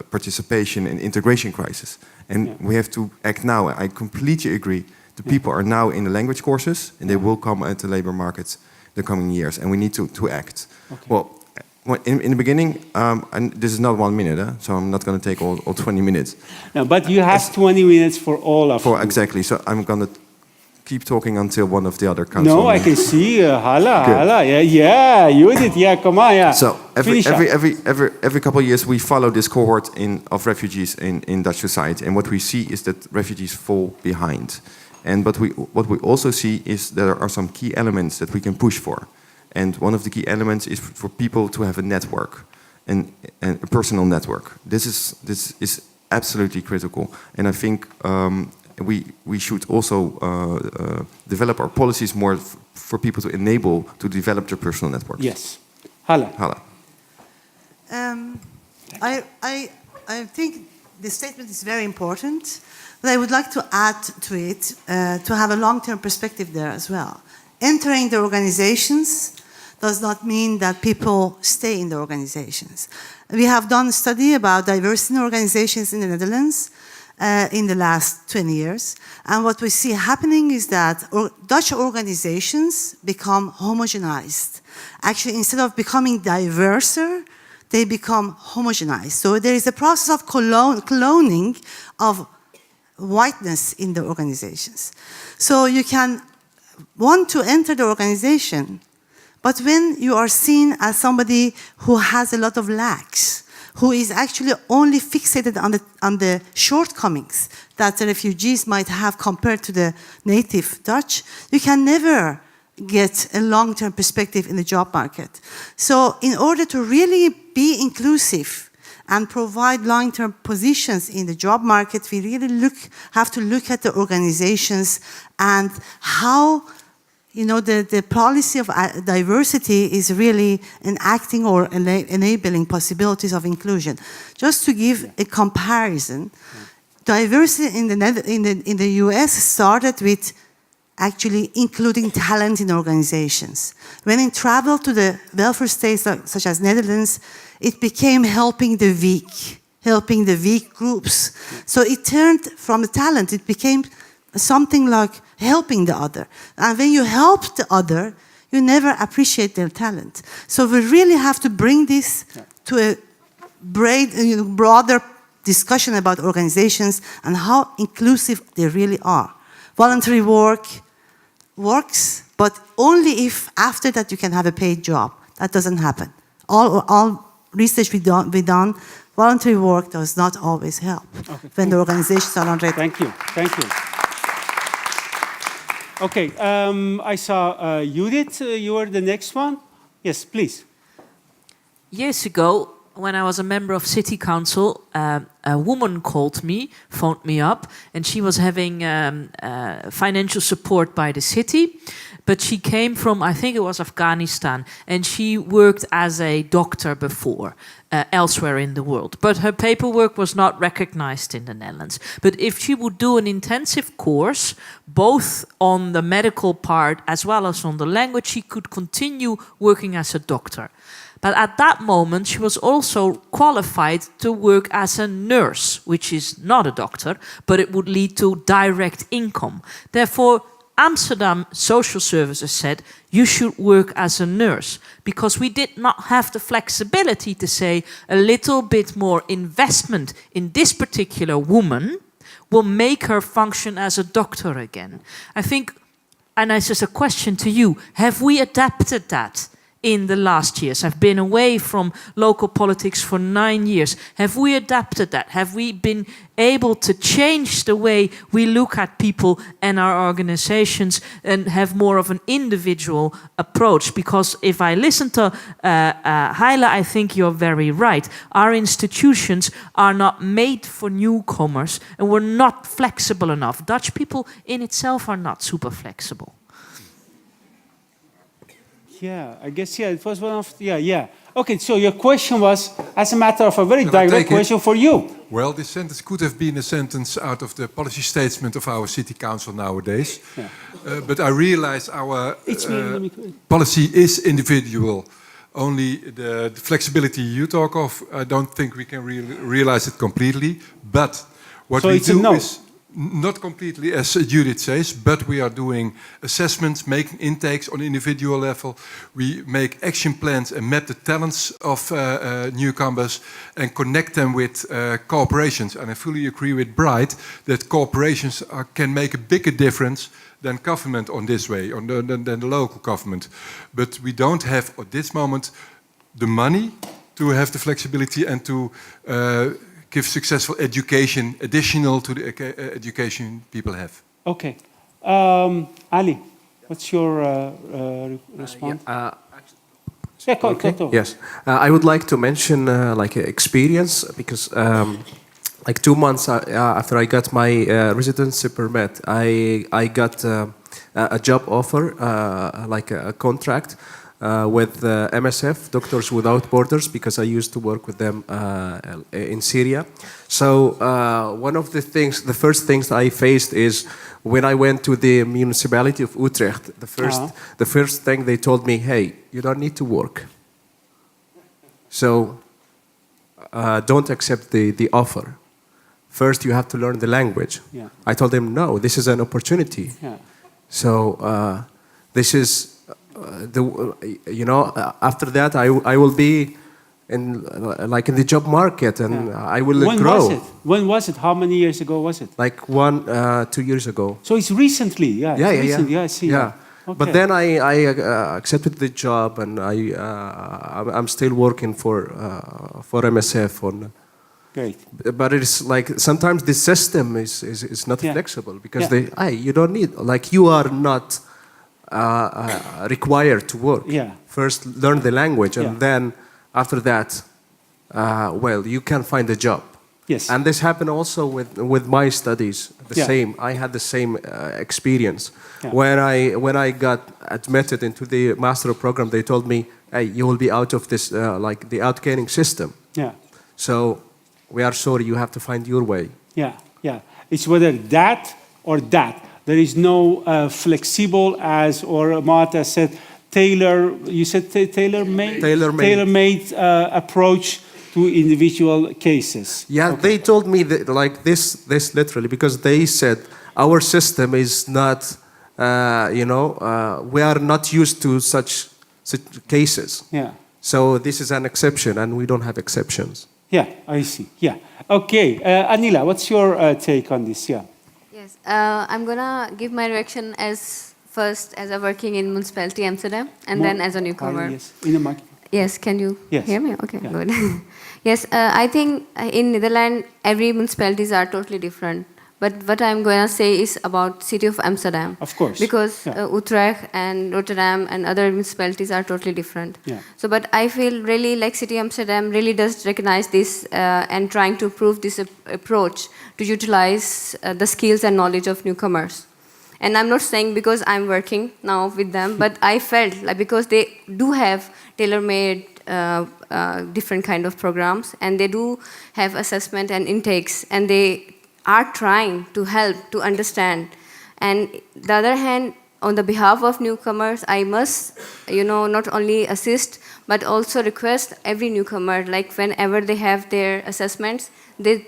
participation and integration crisis. And we have to act now. I completely agree. The people are now in the language courses, and they will come at the labor market the coming years, and we need to act. Okay. Well, in the beginning, and this is not 1 minute, so I'm not going to take all 20 minutes. No, but you have 20 minutes for all of you. Exactly, so I'm going to keep talking until one of the other council. No, I can see. Hala, Good. hala. Yeah, you did. Yeah, come on. Yeah. So Finish up. every couple of years we follow this cohort of refugees in Dutch society, and what we see is that refugees fall behind. And what we also see is there are some key elements that we can push for. And one of the key elements is for people to have a network, and a personal network. This is absolutely critical. And I think we should also develop our policies more for people to enable to develop their personal networks. Yes. Hala. I think the statement is very important, but I would like to add to it to have a long-term perspective there as well. Entering the organizations does not mean that people stay in the organizations. We have done a study about diversity in organizations in the Netherlands in the last 20 years. And what we see happening is that Dutch organizations become homogenized. Actually, instead of becoming diverser, they become homogenized. So there is a process of cloning of whiteness in the organizations. So you can want to enter the organization, but when you are seen as somebody who has a lot of lacks, who is actually only fixated on the shortcomings that the refugees might have compared to the native Dutch, you can never get a long-term perspective in the job market. So in order to really be inclusive and provide long-term positions in the job market, we really have to look at the organizations and how the policy of diversity is really enacting or enabling possibilities of inclusion. Just to give a comparison, diversity in the US started with actually including talent in organizations. When it traveled to the welfare states such as Netherlands, it became helping the weak groups. So it turned from the talent, it became something like helping the other. And when you help the other, you never appreciate their talent. So we really have to bring this to a broader discussion about organizations and how inclusive they really are. Voluntary work works, but only if after that you can have a paid job. That doesn't happen. All research we done, voluntary work does not always help when the organizations are not ready. Thank you. Okay, I saw Judith, you were the next one. Yes, please. Years ago, when I was a member of City Council, a woman phoned me up, and she was having financial support by the city, but she came from, I think it was Afghanistan, and she worked as a doctor before, elsewhere in the world. But her paperwork was not recognized in the Netherlands. But if she would do an intensive course, both on the medical part as well as on the language, she could continue working as a doctor. But at that moment, she was also qualified to work as a nurse, which is not a doctor, but it would lead to direct income. Therefore, Amsterdam Social Services said, you should work as a nurse, because we did not have the flexibility to say a little bit more investment in this particular woman will make her function as a doctor again. I think, and this is a question to you, have we adapted that in the last years? I've been away from local politics for 9 years. Have we adapted that? Have we been able to change the way we look at people and our organizations and have more of an individual approach? Because if I listen to Heile, I think you're very right. Our institutions are not made for newcomers and we're not flexible enough. Dutch people in itself are not super flexible. Yeah, I guess, it was one of, yeah. Okay, so your question was, as a matter of a very Can I direct take it? question for you. Well, this sentence could have been a sentence out of the policy statement of our city council nowadays. Yeah. But I realize our Let me policy is individual. Only the flexibility you talk of, I don't think we can realize it completely. But what So we it's a do no. is not completely, as Judith says, but we are doing assessments, making intakes on individual level. We make action plans and map the talents of newcomers and connect them with corporations. And I fully agree with Bright that corporations can make a bigger difference than government on this way, than the local government. But we don't have, at this moment, the money to have the flexibility and to give successful education additional to the education people have. Okay. Ali, what's your response? Yes, I would like to mention like experience because like 2 months after I got my residency permit, I got a job offer, like a contract with MSF, Doctors Without Borders, because I used to work with them in Syria. So one of the first things I faced is when I went to the municipality of Utrecht, the first thing they told me, hey, you don't need to work. So don't accept the offer. First, you have to learn the language. Yeah. I told them, no, this is an opportunity. Yeah. So this is after that I will be in the job market and I will grow. When was it? How many years ago was it? Like 2 years ago. So it's recently, yeah. Yeah. I see. Yeah. Okay. But then I accepted the job and I'm still working for MSF on. Great. But it's like sometimes the system is not flexible because you don't need, like, you are not required to work. Yeah. First learn the language and then after that you can find a job. Yes. And this happened also with my studies. Same. I had the same experience. Yeah. When I got admitted into the master program, they told me, hey, you will be out of this like the outgaining system. Yeah. So we are sorry, you have to find your way. Yeah. It's whether that or that. There is no flexible, as or Marta said, tailor-made approach to individual cases. Yeah, okay. They told me that, like this literally, because they said our system is not, we are not used to such cases. Yeah. So this is an exception, and we don't have exceptions. Yeah, I see. Yeah. Okay, Anila, what's your take on this? Yeah. Yes, I'm gonna give my reaction as a working in municipality Amsterdam, and then as a newcomer. Yes, in the market. Yes, can you hear me? Okay, yeah. Good. Yes, I think in Netherlands every municipalities are totally different. But what I'm going to say is about city of Amsterdam. Of course. Because Utrecht and Rotterdam and other municipalities are totally different. Yeah. So, but I feel really like city of Amsterdam really does recognize this and trying to prove this approach to utilize the skills and knowledge of newcomers. And I'm not saying because I'm working now with them, but I felt like because they do have tailor-made different kind of programs, and they do have assessment and intakes, and they are trying to help to understand. And the other hand, on the behalf of newcomers, I must, not only assist, but also request every newcomer, like whenever they have their assessments, they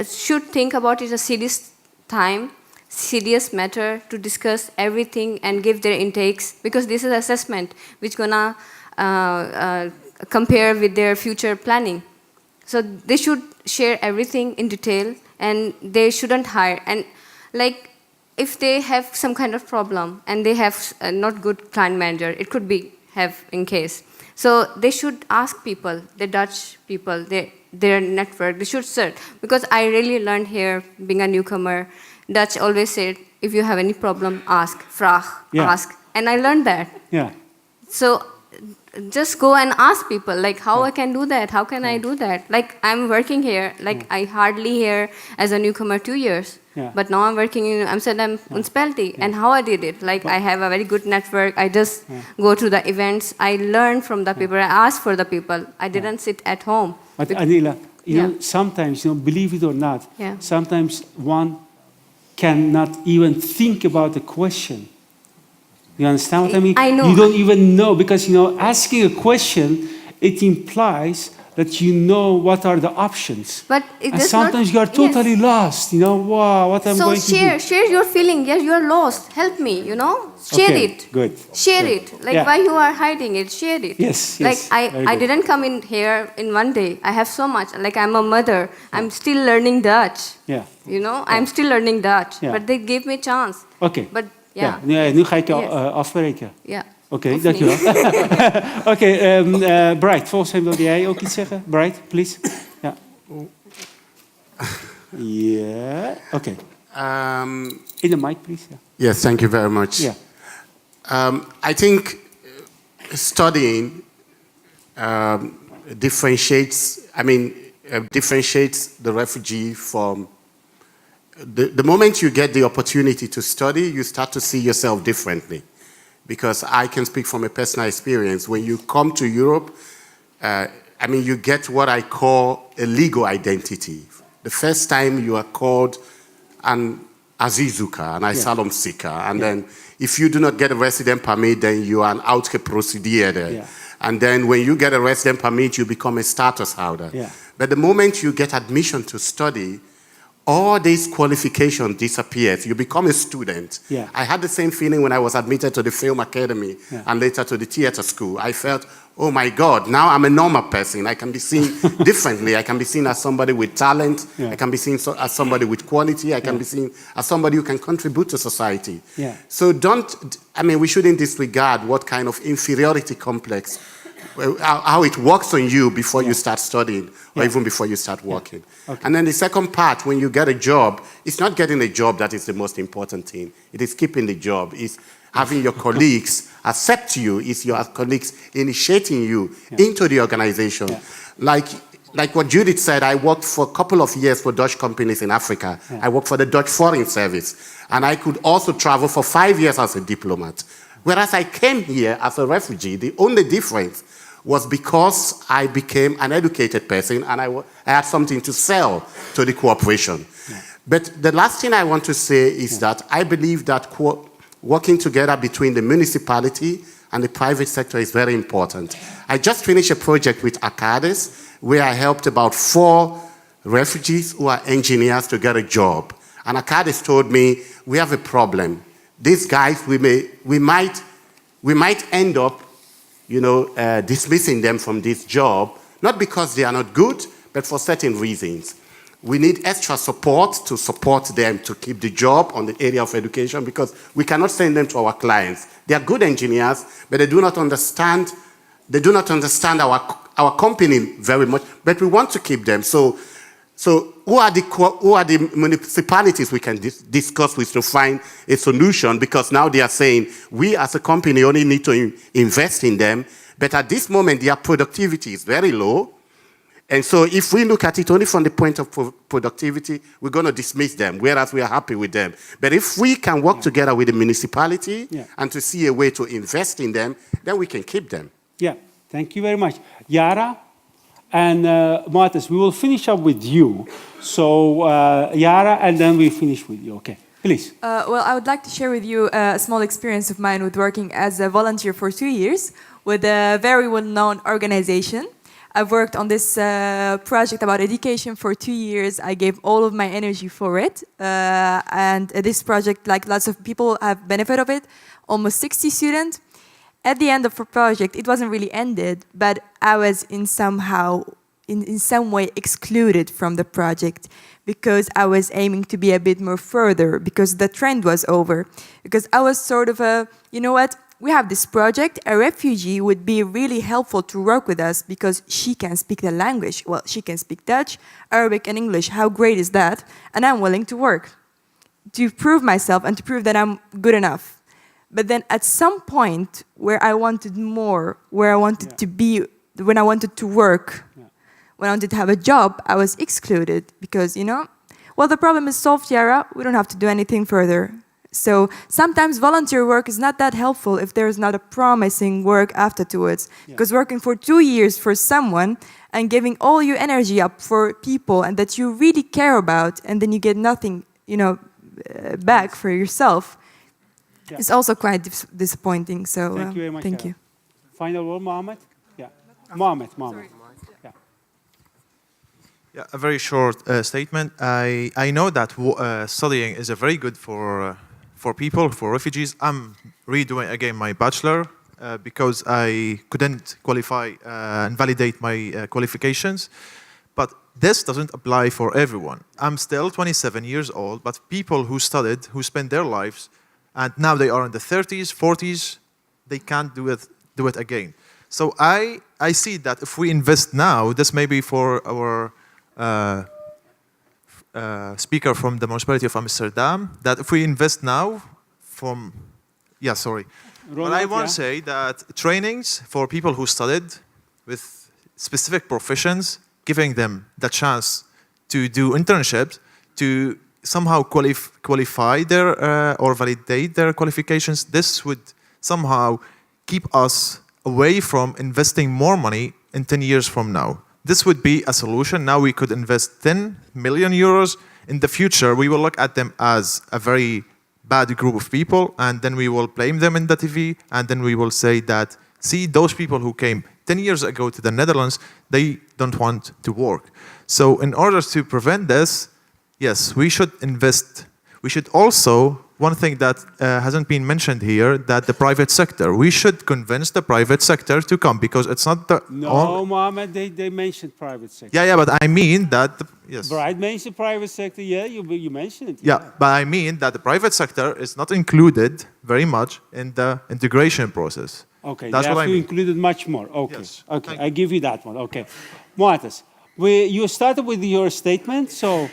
should think about it a serious time, serious matter to discuss everything and give their intakes, because this is assessment which gonna compare with their future planning. So they should share everything in detail and they shouldn't hire. And like, if they have some kind of problem and they have a not good client manager, it could be have in case. So they should ask people, the Dutch people, their network, they should search. Because I really learned here, being a newcomer, Dutch always said, if you have any problem, ask, vraag, ask. And I learned that. Yeah. So just go and ask people, like, how I can do that? How can I do that? Like, I'm working here, like, I hardly here as a newcomer 2 years. But now I'm working in Amsterdam municipality. And how I did it? Like, I have a very good network. I just go to the events. I learn from the people. I ask for the people. I didn't sit at home. But Anila, you know, sometimes, you know, believe it or not, sometimes one cannot even think about the question. You understand what I mean? I know. You don't even know, because, you know, asking a question, it implies that you know what are the options. But it and does sometimes not, you are totally lost, you know, wow, what I'm going to do. So share your feeling. Yes, you are lost. Help me, you know. Share it. Good. Share good. it. Like, why you are hiding it, share it. Yes, Like, yes. I didn't come in here in one day. I have so much. Like, I'm a mother. I'm still learning Dutch. Yeah. You know, I'm still learning Dutch. Yeah. But they gave me a chance. Oké. But, Ja, nu ga ik je Yes. afbreken. Ja. Oké, dankjewel. Oké, Bright, volgens mij wilde jij ook iets zeggen. Bright, please. Ja. Yeah. Okay. In the mic, please. Yeah. Yes, thank you very much. Yeah. I think studying differentiates the refugee from the moment you get the opportunity to study, you start to see yourself differently. Because I can speak from a personal experience. When you come to Europe, you get what I call a legal identity. The first time you are called an Azizuka, an asylum seeker, and then if you do not get a resident permit, then you are an uitgeprocedeerde. Yeah. And then when you get a resident permit, you become a status holder. Yeah. But the moment you get admission to study, all these qualifications disappears. You become a student. Yeah. I had the same feeling when I was admitted to the film academy and later to the theater school. I felt, oh my God, now I'm a normal person. I can be seen differently. I can be seen as somebody with talent. I can be seen as somebody with quality. I can be seen as somebody who can contribute to society. Yeah. So we shouldn't disregard what kind of inferiority complex, how it works on you before you start studying or even before you start working. Okay. And then the second part, when you get a job, it's not getting a job that is the most important thing. It is keeping the job. It's having your colleagues accept you. It's your colleagues initiating you into the organization. Like what Judith said, I worked for a couple of years for Dutch companies in Africa. I worked for the Dutch Foreign Service. And I could also travel for 5 years as a diplomat. Whereas I came here as a refugee, the only difference was because I became an educated person and I had something to sell to the cooperation. But the last thing I want to say is that I believe that working together between the municipality and the private sector is very important. I just finished a project with Arcades where I helped about 4 refugees who are engineers to get a job. And Arcades told me, we have a problem. These guys, we might end up dismissing them from this job, not because they are not good, but for certain reasons. We need extra support to support them to keep the job on the area of education because we cannot send them to our clients. They are good engineers, but they do not understand our company very much, but we want to keep them. So who are the municipalities we can discuss with to find a solution? Because now they are saying we as a company only need to invest in them, but at this moment their productivity is very low. And so if we look at it only from the point of productivity, we're going to dismiss them, whereas we are happy with them. But if we can work together with the municipality and to see a way to invest in them, then we can keep them. Yeah, thank you very much. Yara? And Martis, we will finish up with you. So Yara, and then we finish with you. Okay, please. Well, I would like to share with you a small experience of mine with working as a volunteer for 2 years with a very well-known organization. I've worked on this project about education for 2 years. I gave all of my energy for it. And this project, like lots of people have benefit of it, almost 60 students. At the end of the project, it wasn't really ended, but I was in somehow in some way excluded from the project because I was aiming to be a bit more further, because the trend was over. Because I was sort of you know what, we have this project, a refugee would be really helpful to work with us because she can speak the language. Well, she can speak Dutch, Arabic, and English. How great is that? And I'm willing to work to prove myself and to prove that I'm good enough. But then at some point where I wanted more, where I wanted to be, when I wanted to work, when I wanted to have a job, I was excluded because, you know, well, the problem is solved, Yara. We don't have to do anything further. So sometimes volunteer work is not that helpful if there is not a promising work afterwards. Because working for 2 years for someone and giving all your energy up for people and that you really care about, and then you get nothing, you know, back for yourself, is also quite disappointing. So thank you very much. Thank you. Final word, Mohammed? Yeah. Mohammed. Yeah. Yeah, a very short statement. I know that studying is a very good for people, for refugees. I'm redoing again my bachelor because I couldn't qualify and validate my qualifications. But this doesn't apply for everyone. I'm still 27 years old, but people who studied, who spent their lives, and now they are in the 30s, 40s, they can't do it again. So I see that if we invest now, this may be for our speaker from the municipality of Amsterdam, that if we invest now from, but I want to say that trainings for people who studied with specific professions, giving them the chance to do internships, to somehow qualify their or validate their qualifications, this would somehow keep us away from investing more money in 10 years from now. This would be a solution. Now we could invest 10 million euros. In the future, we will look at them as a very bad group of people, and then we will blame them in the TV, and then we will say that, see, those people who came 10 years ago to the Netherlands, they don't want to work. So in order to prevent this, yes, we should invest. We should also, one thing that hasn't been mentioned here, that the private sector, we should convince the private sector to come, because it's not the No, Mohammed, they mentioned private sector. Yeah, but I mean that, yes. Bright mentioned private sector, yeah, you mentioned it. Yeah, but I mean that the private sector is not included very much in the integration process. Okay, that's what I mean. You included much more. Okay, yes. Okay, I give you that one. Okay, Muatas, you started with your statement. So,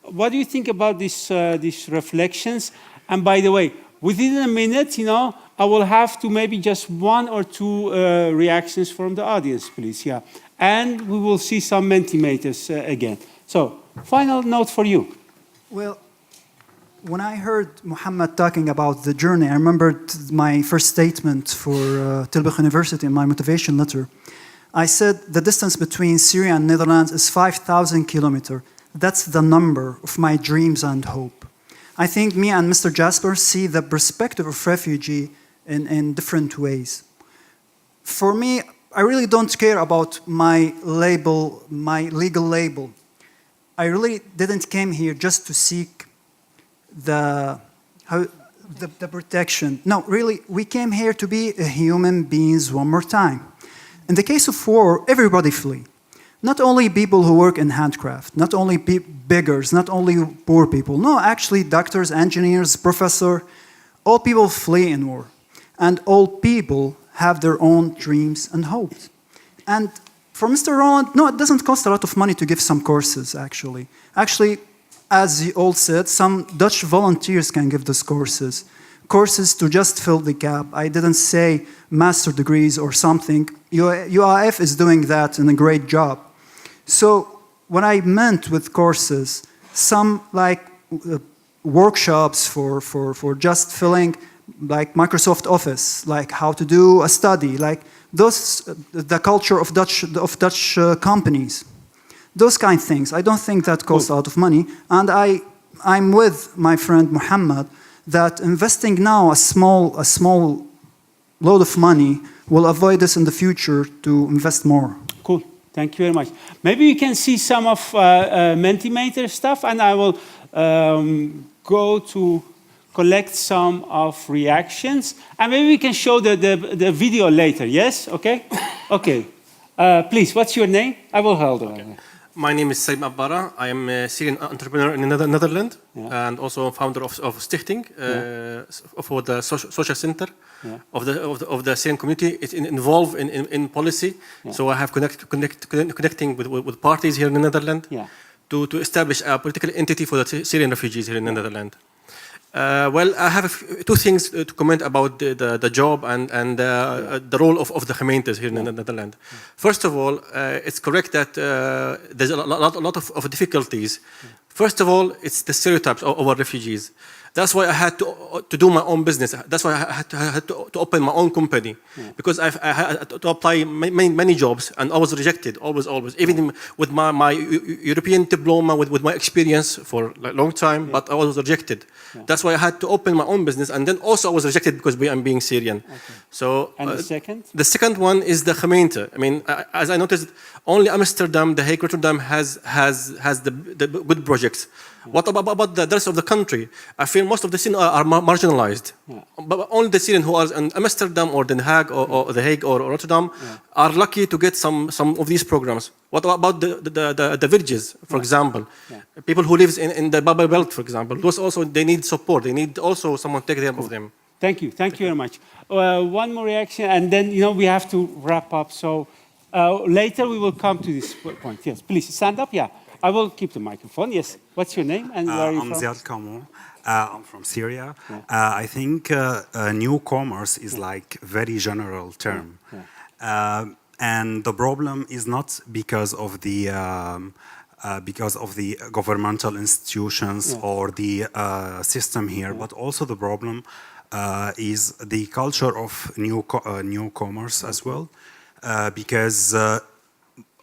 what do you think about these reflections? And by the way, within a minute, you know, I will have to maybe just 1 or 2 reactions from the audience, please. Yeah, and we will see some Mentimeters again. So, final note for you. Well, when I heard Muhammad talking about the journey, I remembered my first statement for Tilburg University in my motivation letter. I said the distance between Syria and Netherlands is 5,000 kilometers. That's the number of my dreams and hope. I think me and Mr. Jasper see the perspective of refugee in different ways. For me, I really don't care about my label, my legal label. I really didn't came here just to seek the protection. No, really, we came here to be human beings one more time. In the case of war, everybody flee. Not only people who work in handcraft, not only beggars, not only poor people. No, actually, doctors, engineers, professors, all people flee in war. And all people have their own dreams and hopes. And for Mr. Roland, no, it doesn't cost a lot of money to give some courses, actually. Actually, as you all said, some Dutch volunteers can give those courses. Courses to just fill the gap. I didn't say master degrees or something. UIF is doing that in a great job. So what I meant with courses, some like workshops for just filling like Microsoft Office, like how to do a study, like those, the culture of Dutch companies. Those kind of things. I don't think that costs a lot of money. And I'm with my friend Muhammad that investing now a small load of money will avoid us in the future to invest more. Cool. Thank you very much. Maybe we can see some of Mentimeter stuff, and I will go to collect some of reactions, and maybe we can show the video later. Yes? Okay. Okay. Please, what's your name? I will hold on. My name is Saim Abbara. I am a Syrian entrepreneur in the Netherlands and also founder of Stichting for the social center of the Syrian community. It's involved in policy. So I have connecting with parties here in the Netherlands to establish a political entity for the Syrian refugees here in the Netherlands. Well, I have two things to comment about the job and the role of the gemeentes here in the Netherlands. First of all, it's correct that there's a lot of difficulties. First of all, it's the stereotypes of our refugees. That's why I had to do my own business. That's why I had to open my own company. Because I had to apply many jobs and I was rejected, always. Even with my European diploma, with my experience for a long time, but I was rejected. That's why I had to open my own business, and then also I was rejected because I'm being Syrian. So, and the second? The second one is the gemeente. I mean, as I noticed, only Amsterdam, The Hague, Rotterdam has the good projects. What about the rest of the country? I feel most of the Syrians are marginalized. But only the Syrians who are in Amsterdam or Den Haag or The Hague or Rotterdam are lucky to get some of these programs. What about the villages, for example? People who live in the bubble belt, for example. Those also, they need support. They need also someone to take care of them. Thank you very much. One more reaction, and then we have to wrap up. So later we will come to this point. Yes, please stand up. Yeah. I will keep the microphone. Yes. What's your name and where are you from? I'm Ziad Kamel. I'm from Syria. I think newcomers is like very general term. And the problem is not because of the governmental institutions or the system here, but also the problem is the culture of newcomers as well, because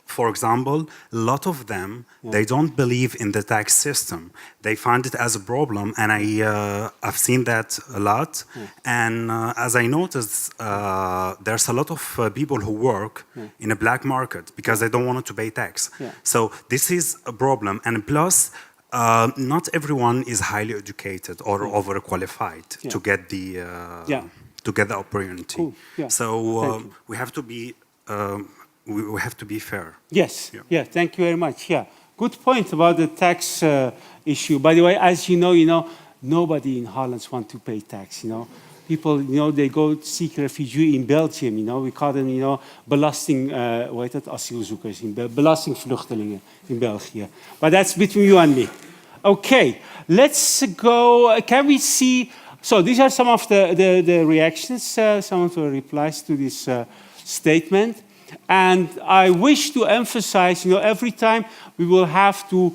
for example, a lot of them, they don't believe in the tax system. They find it as a problem, and I've seen that a lot. And as I noticed, there's a lot of people who work in a black market because they don't want to pay tax. So this is a problem. And plus, not everyone is highly educated or overqualified to get the opportunity. Cool. So we have to be. We have to be fair. Yes. Thank you very much. Good point about the tax issue. By the way, as you know, nobody in Holland wants to pay tax. People, they go seek refugee in Belgium. We call them, belasting, asielzoekers belasting vluchtelingen in Belgium. But that's between you and me. Okay, let's go. Can we see? So these are some of the reactions, some of the replies to this statement. And I wish to emphasize, every time we will have to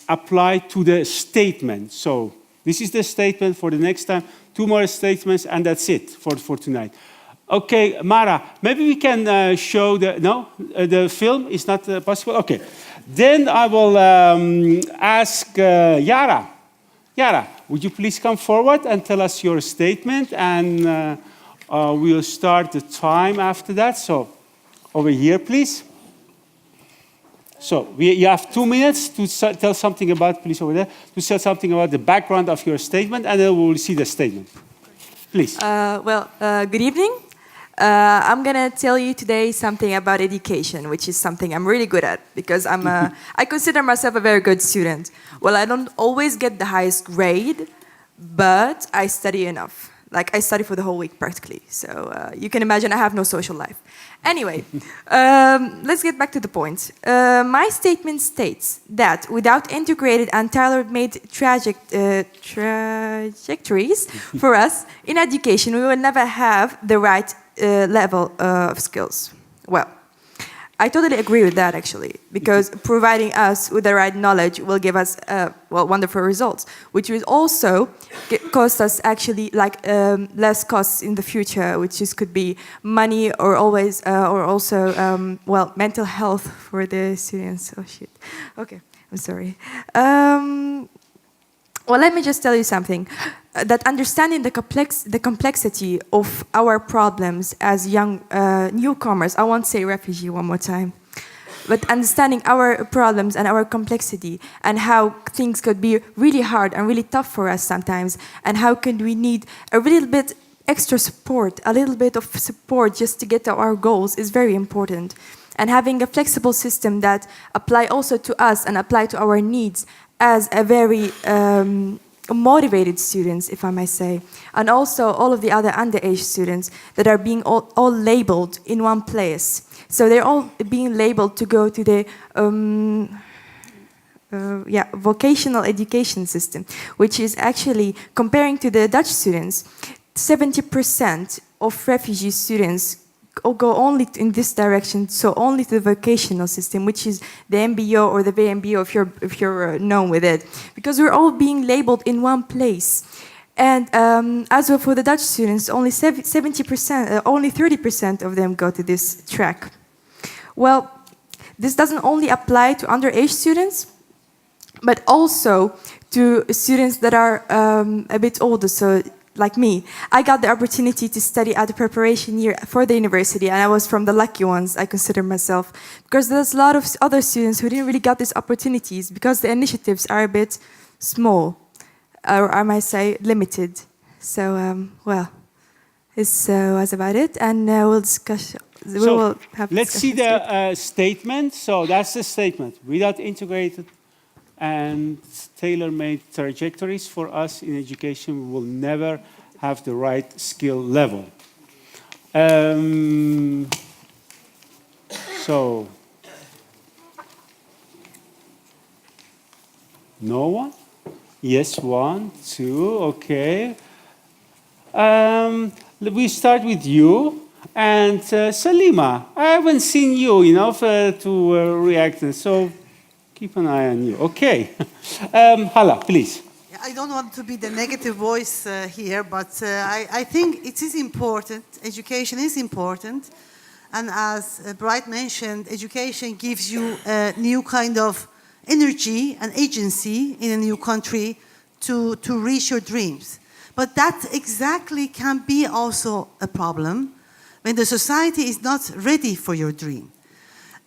apply to the statement. So this is the statement for the next time. 2 more statements, and that's it for tonight. Okay, Mara, maybe we can show the film is not possible. Okay, then I will ask Yara. Yara, would you please come forward and tell us your statement, and we'll start the time after that. So, over here, please. So, you have 2 minutes to tell something about, please, over there, to tell something about the background of your statement, and then we'll see the statement. Please. Good evening. I'm going to tell you today something about education, which is something I'm really good at, because I consider myself a very good student. Well, I don't always get the highest grade, but I study enough. Like, I study for the whole week, practically. So you can imagine I have no social life. Anyway, let's get back to the point. My statement states that without integrated and tailor-made trajectories for us in education, we will never have the right level of skills. Well, I totally agree with that, actually, because providing us with the right knowledge will give us wonderful results, which will also cost us actually less costs in the future, which could be money or also mental health for the students. Oh shit. Okay, I'm sorry. Well, let me just tell you something. That understanding the complexity of our problems as young newcomers, I won't say refugee one more time, but understanding our problems and our complexity and how things could be really hard and really tough for us sometimes, and how could we need a little bit extra support, a little bit of support just to get to our goals is very important. And having a flexible system that apply also to us and apply to our needs as a very motivated students, if I may say. And also all of the other underage students that are being all labeled in one place. So they're all being labeled to go to the vocational education system, which is actually, comparing to the Dutch students, 70% of refugee students go only in this direction, so only to the vocational system, which is the MBO or the VMBO if you're known with it, because we're all being labeled in one place. And as well for the Dutch students, only 70%, only 30% of them go to this track. Well, this doesn't only apply to underage students, but also to students that are a bit older, so like me. I got the opportunity to study at the preparation year for the university, and I was from the lucky ones, I consider myself, because there's a lot of other students who didn't really get these opportunities because the initiatives are a bit small, or I might say limited. So, well, this was about it, and we'll discuss. Let's see the statement. So that's the statement. Without integrated and tailor-made trajectories for us in education, we will never have the right skill level. So, no one? Yes, 1, 2, okay. We start with you. And Salima, I haven't seen you enough to react, so keep an eye on you. Okay. Hala, please. I don't want to be the negative voice here, but I think it is important. Education is important. And as Bright mentioned, education gives you a new kind of energy and agency in a new country to reach your dreams. But that exactly can be also a problem when the society is not ready for your dream.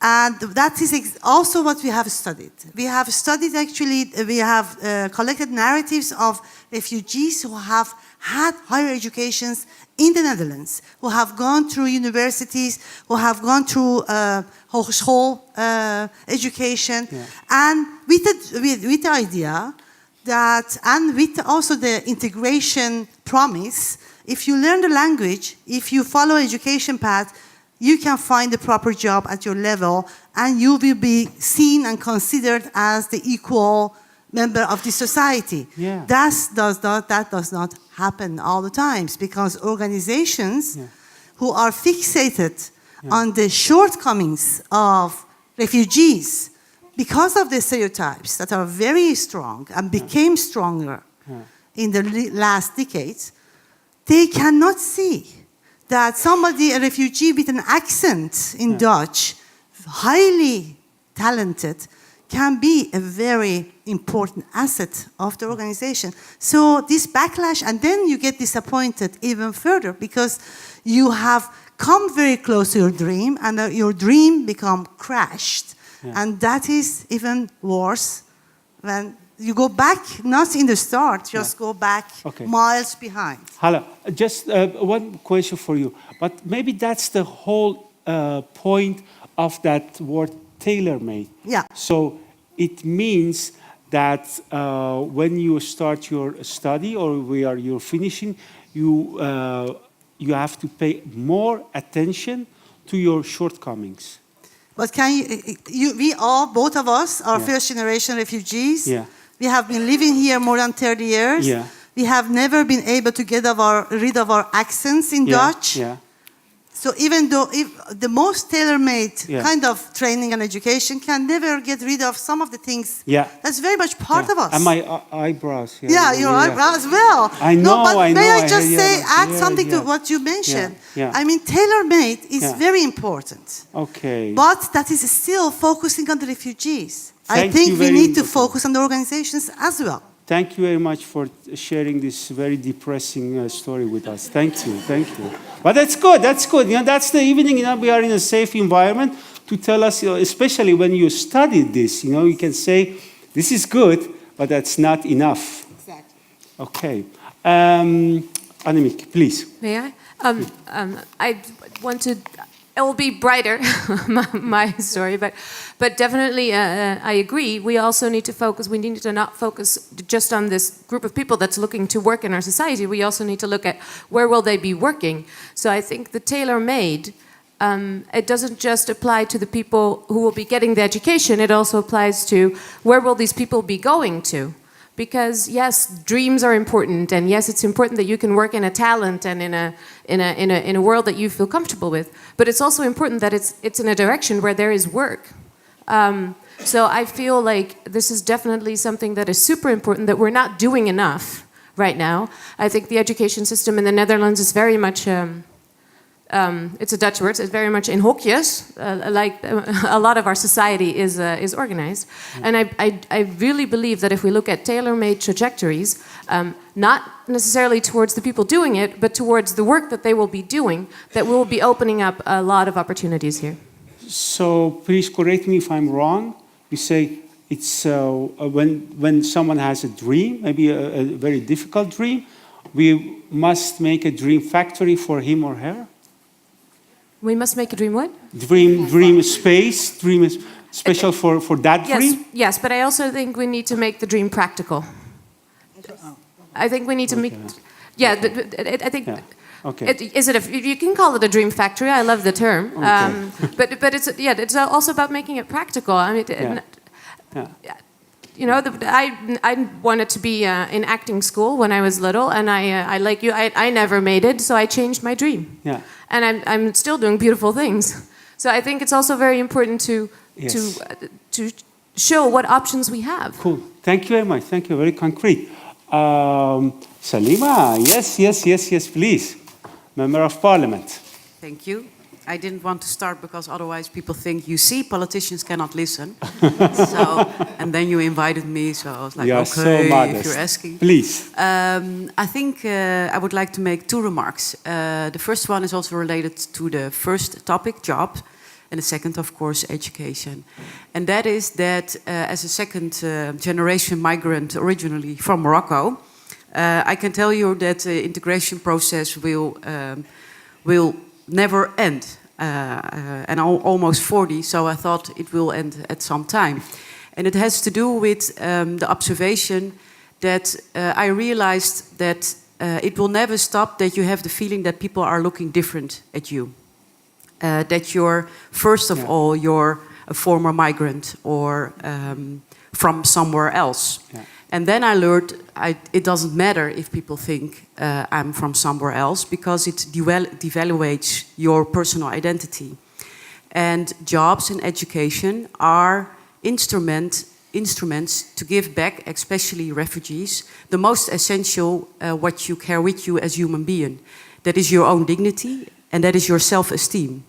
And that is also what we have studied. We have studied, actually, we have collected narratives of refugees who have had higher educations in the Netherlands, who have gone through universities, who have gone through hogeschool education, and with the idea that, and with also the integration promise, if you learn the language, if you follow education path, you can find the proper job at your level, and you will be seen and considered as the equal member of the society. Yeah. That does not happen all the times, because organizations who are fixated on the shortcomings of refugees because of the stereotypes that are very strong and became stronger in the last decades, they cannot see that somebody, a refugee with an accent in Dutch, highly talented, can be a very important asset of the organization. So this backlash, and then you get disappointed even further because you have come very close to your dream, and your dream become crashed. And that is even worse when you go back, not in the start, just go back miles behind. Hala, just one question for you. But maybe that's the whole point of that word tailor-made. Yeah. So it means that when you start your study or where you're finishing, you have to pay more attention to your shortcomings. But can we all, both of us, are first-generation refugees. Yeah. We have been living here more than 30 years. Yeah. We have never been able to get rid of our accents in Dutch. Yeah. So even though the most tailor-made kind of training and education can never get rid of some of the things that's very much part of us. And my eyebrows. Yeah, your eyebrows as well. I know, but I know. May I just add something to what you mentioned? I mean, tailor-made is very important. Okay. But that is still focusing on the refugees. I Thank think you we very need to much. focus on the organizations as well. Thank you very much for sharing this very depressing story with us. Thank you, thank you. But that's good, that's good. You know, that's the evening, you know, we are in a safe environment to tell us, you know, especially when you studied this, you know, you can say, this is good, but that's not enough. Exactly. Okay. Annemiek, please. May I? I want to. It will be brighter, my story, but definitely I agree. We also need to focus. We need to not focus just on this group of people that's looking to work in our society. We also need to look at where will they be working. So I think the tailor-made. It doesn't just apply to the people who will be getting the education. It also applies to where will these people be going to. Because yes, dreams are important, and yes, it's important that you can work in a talent and in a world that you feel comfortable with. But it's also important that it's in a direction where there is work. So I feel like this is definitely something that is super important that we're not doing enough right now. I think the education system in the Netherlands is very much. It's a Dutch word. It's very much in hokjes, like a lot of our society is organized. And I really believe that if we look at tailor-made trajectories, not necessarily towards the people doing it, but towards the work that they will be doing, that we will be opening up a lot of opportunities here. So please correct me if I'm wrong. You say it's when someone has a dream, maybe a very difficult dream, we must make a dream factory for him or her? We must make a dream what? Dream space, dream is special for that dream? Yes, but I also think we need to make the dream practical. I think we need to make... Yeah, I think... Yeah. Okay. You can call it a dream factory. I love the term. Okay. But it's also about making it practical. I mean, you know, I wanted to be in acting school when I was little, and I like you. I never made it, so I changed my dream. Yeah. And I'm still doing beautiful things. So I think it's also very important to show what options we have. Cool. Thank you very much. Thank you. Very concrete. Salima, yes, please. Member of Parliament. Thank you. I didn't want to start because otherwise people think, you see, politicians cannot listen. And then you invited me, so I was like, okay, so if you're asking. Please. I think I would like to make two remarks. The first one is also related to the first topic, job, and the second, of course, education. And that is that as a second generation migrant originally from Morocco, I can tell you that the integration process will never end. And I'm almost 40, so I thought it will end at some time. And it has to do with the observation that I realized that it will never stop, that you have the feeling that people are looking different at you. That you're, first of all, you're a former migrant or from somewhere else. Yeah. And then I learned it doesn't matter if people think I'm from somewhere else, because it devaluates your personal identity. And jobs and education are instruments to give back, especially refugees, the most essential what you carry with you as human being. That is your own dignity, and that is your self-esteem.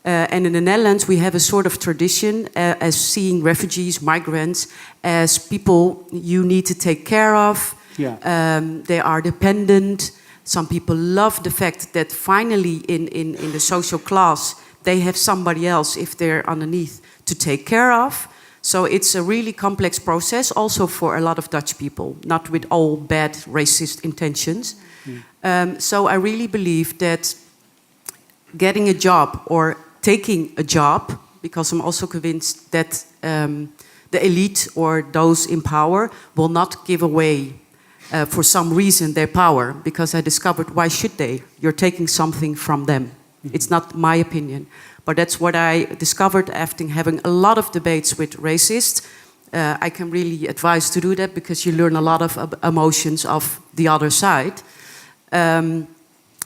And in the Netherlands, we have a sort of tradition as seeing refugees, migrants, as people you need to take care of. Yeah. They are dependent. Some people love the fact that finally in the social class, they have somebody else, if they're underneath, to take care of. So it's a really complex process, also for a lot of Dutch people, not with all bad racist intentions. So I really believe that getting a job or taking a job, because I'm also convinced that the elite or those in power will not give away for some reason their power, because I discovered, why should they? You're taking something from them. Mm-hmm. It's not my opinion, but that's what I discovered after having a lot of debates with racists. I can really advise to do that, because you learn a lot of emotions of the other side. And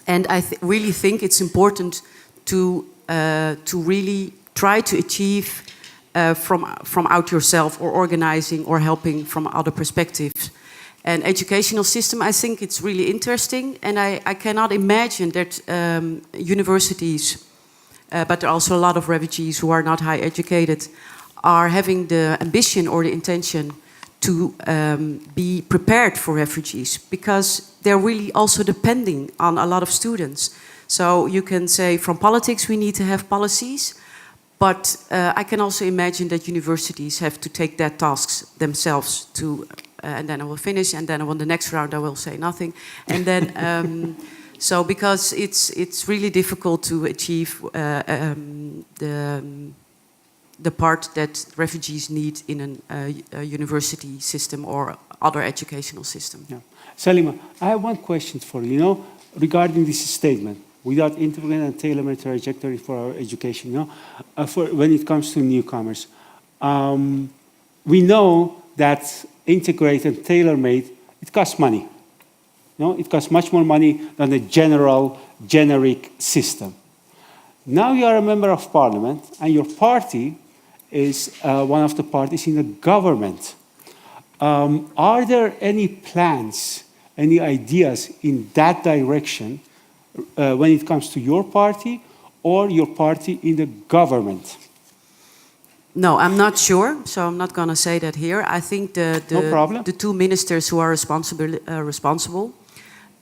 I really think it's important to really try to achieve from out yourself, or organizing or helping from other perspectives. And educational system, I think it's really interesting, and I cannot imagine that universities, but there are also a lot of refugees who are not high educated, are having the ambition or the intention to be prepared for refugees, because they're really also depending on a lot of students. So you can say from politics we need to have policies, but I can also imagine that universities have to take that tasks themselves to and then I will finish, and then on the next round I will say nothing, and then so because it's really difficult to achieve the part that refugees need in a university system or other educational system. Yeah. Salima, I have one question for you. You know, regarding this statement, without integrated and tailor-made trajectory for our education. You know, for when it comes to newcomers, we know that integrated and tailor-made, it costs money. No, it costs much more money than the generic system. Now you are a member of parliament, and your party is one of the parties in the government. Are there any plans, any ideas in that direction when it comes to your party or your party in the government? No, I'm not sure, so I'm not going to say that here. I think the two ministers who are responsible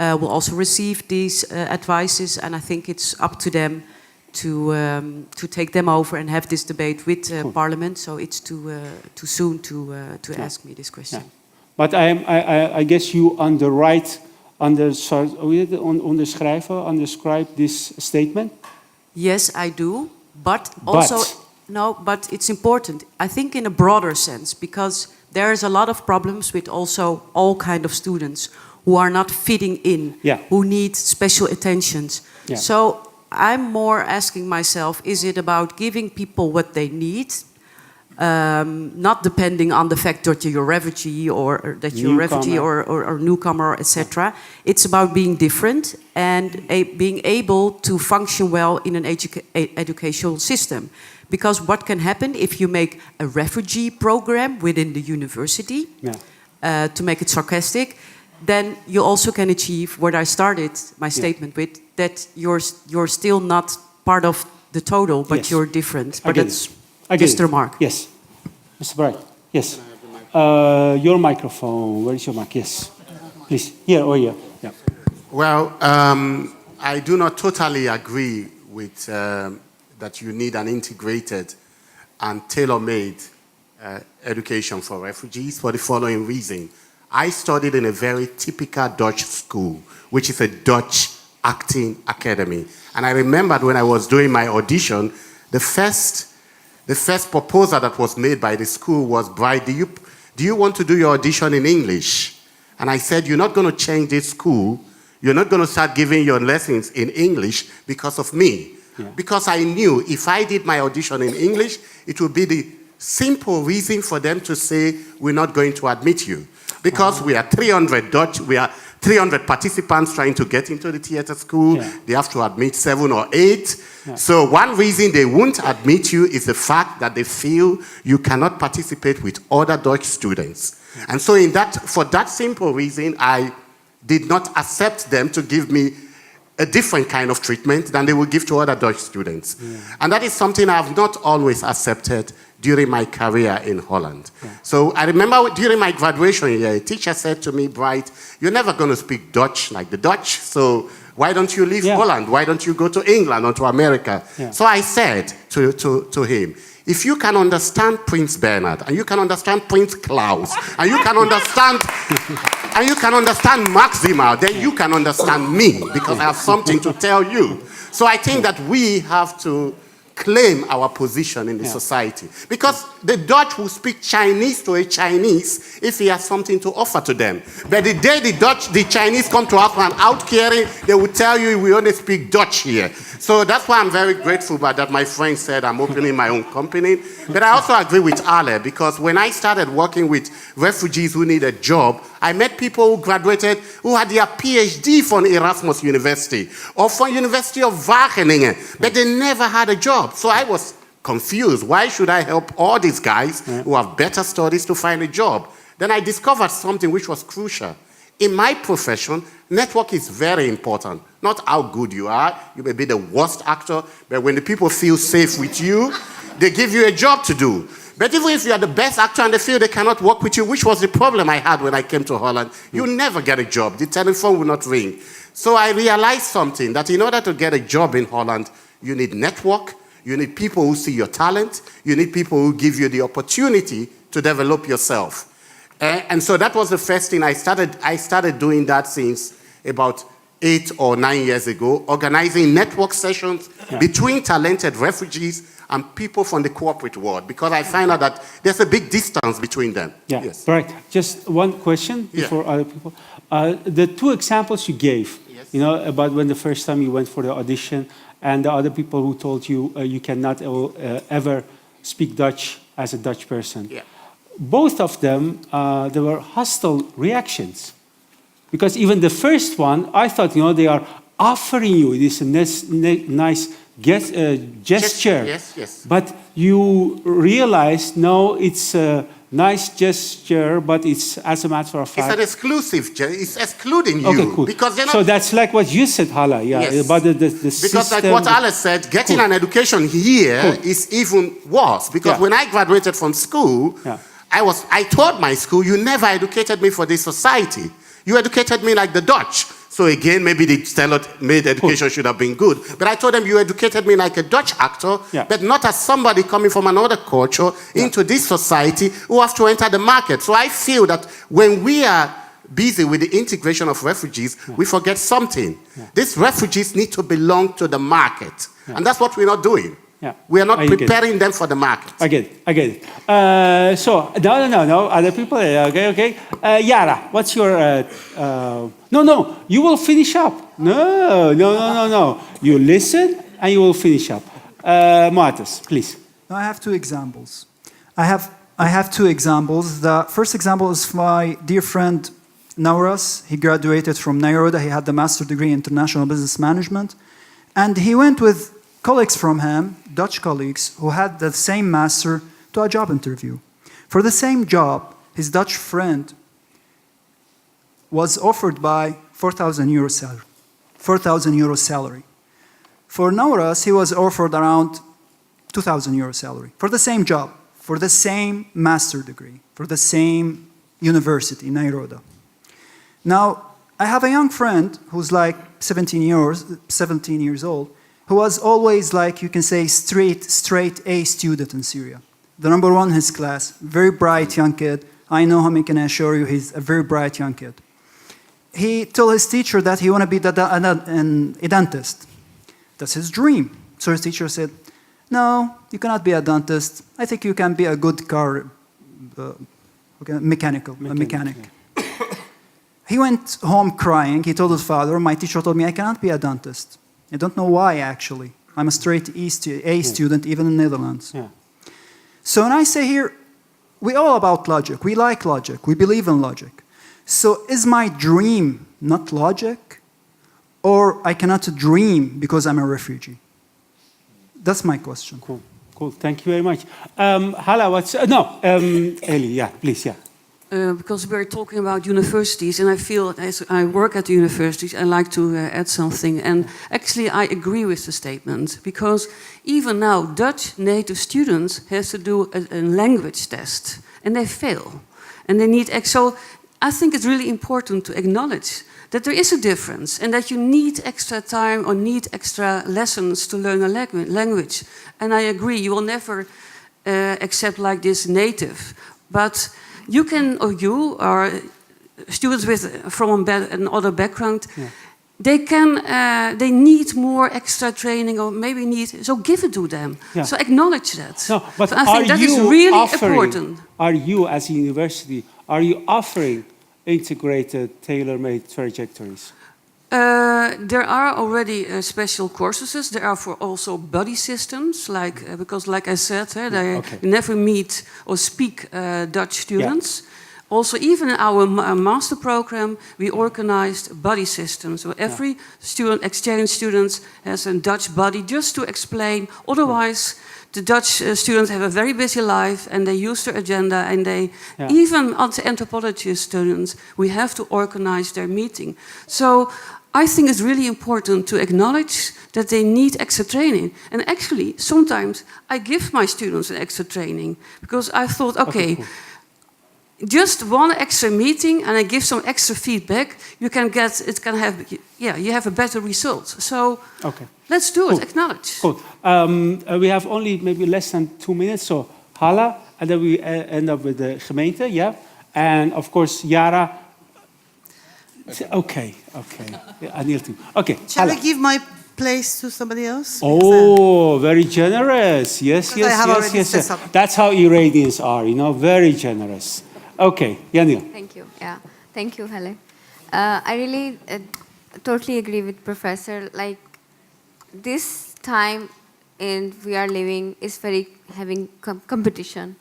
will also receive these advices, and I think it's up to them to take them over and have this debate with Parliament. So it's too soon to ask me this question. Yeah. But I guess you underscribe this statement. Yes, I do, but also. No, but it's important. I think in a broader sense, because there is a lot of problems with also all kind of students who are not fitting in, who need special attentions. Yeah. So I'm more asking myself, is it about giving people what they need, not depending on the fact that you're a refugee or that you're a refugee or newcomer, etc. It's about being different and being able to function well in an educational system. Because what can happen if you make a refugee program within the university, to make it sarcastic, then you also can achieve what I started my statement with, that you're still not part of the total, but you're different. But that's just a remark. Yes. Mr. Bright, yes. Your microphone, where is your mic? Yes. Please, here or here. Yeah. Well, I do not totally agree with that you need an integrated and tailor-made education for refugees for the following reason. I studied in a very typical Dutch school, which is a Dutch acting academy. And I remembered when I was doing my audition, the first proposal that was made by the school was, Bright, do you want to do your audition in English? And I said, you're not going to change this school. You're not going to start giving your lessons in English because of me. Yeah. Because I knew if I did my audition in English, it would be the simple reason for them to say, we're not going to admit you. Because we are 300 participants trying to get into the theater school. Yeah. They have to admit 7 or 8. Yeah. So one reason they won't admit you is the fact that they feel you cannot participate with other Dutch students. Yeah. And so for that simple reason, I did not accept them to give me a different kind of treatment than they would give to other Dutch students. Yeah. And that is something I have not always accepted during my career in Holland. Yeah. So I remember during my graduation year, a teacher said to me, Bright, you're never going to speak Dutch like the Dutch, so why don't you leave Holland? Why don't you go to England or to America? Yeah. So I said to him, if you can understand Prince Bernhard, and you can understand Prince Klaus, and you can understand Maxima, then you can understand me, because I have something to tell you. So I think that we have to claim our position in the society. Because the Dutch will speak Chinese to a Chinese if he has something to offer to them. But the day the Chinese come to us and out caring, they will tell you we only speak Dutch here. So that's why I'm very grateful that my friend said I'm opening my own company. But I also agree with Ale, because when I started working with refugees who need a job, I met people who graduated who had their PhD from Erasmus University or from University of Wageningen, but they never had a job. So I was confused. Why should I help all these guys who have better studies to find a job? Then I discovered something which was crucial. In my profession, network is very important. Not how good you are. You may be the worst actor, but when the people feel safe with you, they give you a job to do. But even if you are the best actor and they feel they cannot work with you, which was the problem I had when I came to Holland, you never get a job. The telephone will not ring. So I realized something, that in order to get a job in Holland, you need network, you need people who see your talent, you need people who give you the opportunity to develop yourself. And so that was the first thing I started doing that since about 8 or 9 years ago, organizing network sessions between talented refugees and people from the corporate world, because I find out that there's a big distance between them. Yeah, yes. right. Just one question before other people. The two examples you gave, you know, about when the first time you went for the audition and the other people who told you you cannot ever speak Dutch as a Dutch person. Yeah. Both of them, there were hostile reactions. Because even the first one, I thought, you know, they are offering you this nice gesture. Yes, yes. But you realize, no, it's a nice gesture, but it's, as a matter of fact... It's an exclusive, it's excluding you. Okay, cool. Because they're not, so that's like what you said, Hala, yes. about the because system. like what Hala said, getting an education here is even worse. Because when I graduated from school, I told my school, you never educated me for this society. You educated me like the Dutch. So again, maybe the tailor-made education should have been good. But I told them, you educated me like a Dutch actor, but not as somebody coming from another culture into this society who have to enter the market. So I feel that when we are busy with the integration of refugees, we forget something. These refugees need to belong to the market. And that's what we're not doing. We are not preparing them for the market. I get it. So, no, other people, okay. Yara, what's your... No, you will finish up. No. You listen and you will finish up. Martus, please. I have two examples. I have two examples. The first example is my dear friend Nauras. He graduated from Nairobi. He had the master's degree in international business management. And he went with colleagues from him, Dutch colleagues, who had the same master to a job interview. For the same job, his Dutch friend was offered by 4,000 euro salary. 4,000 euro salary. For Nauras, he was offered around 2,000 euro salary for the same job, for the same master degree, for the same university, Nairobi. Now, I have a young friend who's like 17 years old, who was always, like you can say, straight A student in Syria. The number one in his class, very bright young kid. I know him, I can assure you he's a very bright young kid. He told his teacher that he wanted to be a dentist. That's his dream. So his teacher said, no, you cannot be a dentist. I think you can be a good car mechanic. He went home crying. He told his father, my teacher told me I cannot be a dentist. I don't know why, actually. I'm a straight A student, even in the Netherlands. So when I say here, we're all about logic. We like logic. We believe in logic. So is my dream not logic? Or I cannot dream because I'm a refugee? That's my question. Cool. Thank you very much. Hala, what's... Eli, please. Because we're talking about universities, and I feel as I work at the universities, I like to add something. And actually, I agree with the statement, because even now, Dutch native students have to do a language test, and they fail. And they need... So I think it's really important to acknowledge that there is a difference, and that you need extra time or need extra lessons to learn a language. And I agree, you will never accept like this native. But you can, or you, or students from another background, they need more extra training, or maybe so give it to them. So acknowledge that. No, but so I think that is really important. Are you, as a university, are you offering integrated, tailor-made trajectories? There are already special courses. There are for also buddy systems, because like I said, they never meet or speak Dutch students. Also, even in our master program, we organized buddy systems. So every exchange student has a Dutch buddy, just to explain. Otherwise, the Dutch students have a very busy life, and they use their agenda, and even anthropology students, we have to organize their meeting. So I think it's really important to acknowledge that they need extra training. And actually, sometimes I give my students an extra training, because I thought, just one extra meeting and I give some extra feedback, you have a better result. So let's do it, acknowledge. Cool. We have only maybe less than 2 minutes, so Hala, and then we end up with the gemeente, And of course, Yara. Okay. Anil too. Okay. Shall I Hala. give my place to somebody else? Oh, very generous. Yes. I have already said something. That's how Iranians are, very generous. Okay, Yanil. Thank you. Yeah, thank you, Hale. I really totally agree with Professor. Like, this time we are living is very having competition,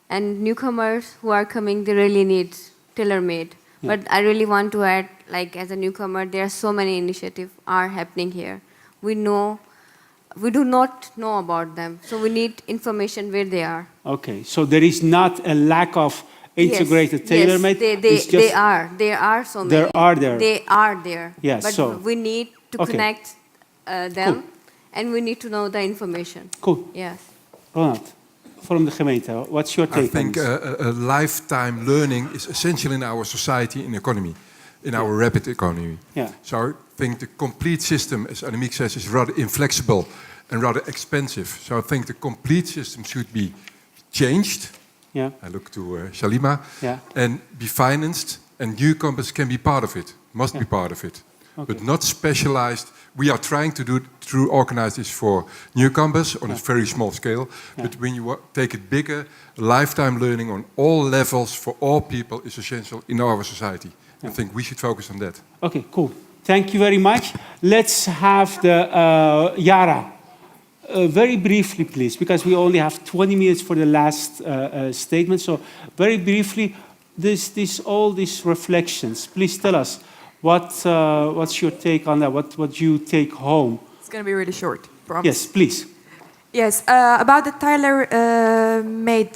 and newcomers who are coming, they really need tailor-made. But I really want to add, like, as a newcomer, there are so many initiatives are happening here. We do not know about them, so we need information where they are. Okay, so there is not a lack of integrated tailor-made. Yes, there are so many. They are there. Yes, but so we need to connect them, and we need to know the information. Cool. Yes. Ronald, from the gemeente, what's your take I think a lifetime learning is essential in our society and economy, in our rapid economy. Yeah. So I think the complete system, as Annemiek says, is rather inflexible and rather expensive. So I think the complete system should be changed. Yeah. I look to Shalima. Yeah. And be financed, and newcomers can be part of it, must be part of it. Okay. But not specialized. We are trying to organize this for newcomers on a very small scale. But when you take it bigger, lifetime learning on all levels for all people is essential in our society. I think we should focus on that. Okay, cool. Thank you very much. Let's have the Yara. Very briefly, please, because we only have 20 minutes for the last statement. So very briefly, all these reflections. Please tell us what's your take on that? What you take home? It's going to be really short, promise. Yes, please. Yes, about the tailor-made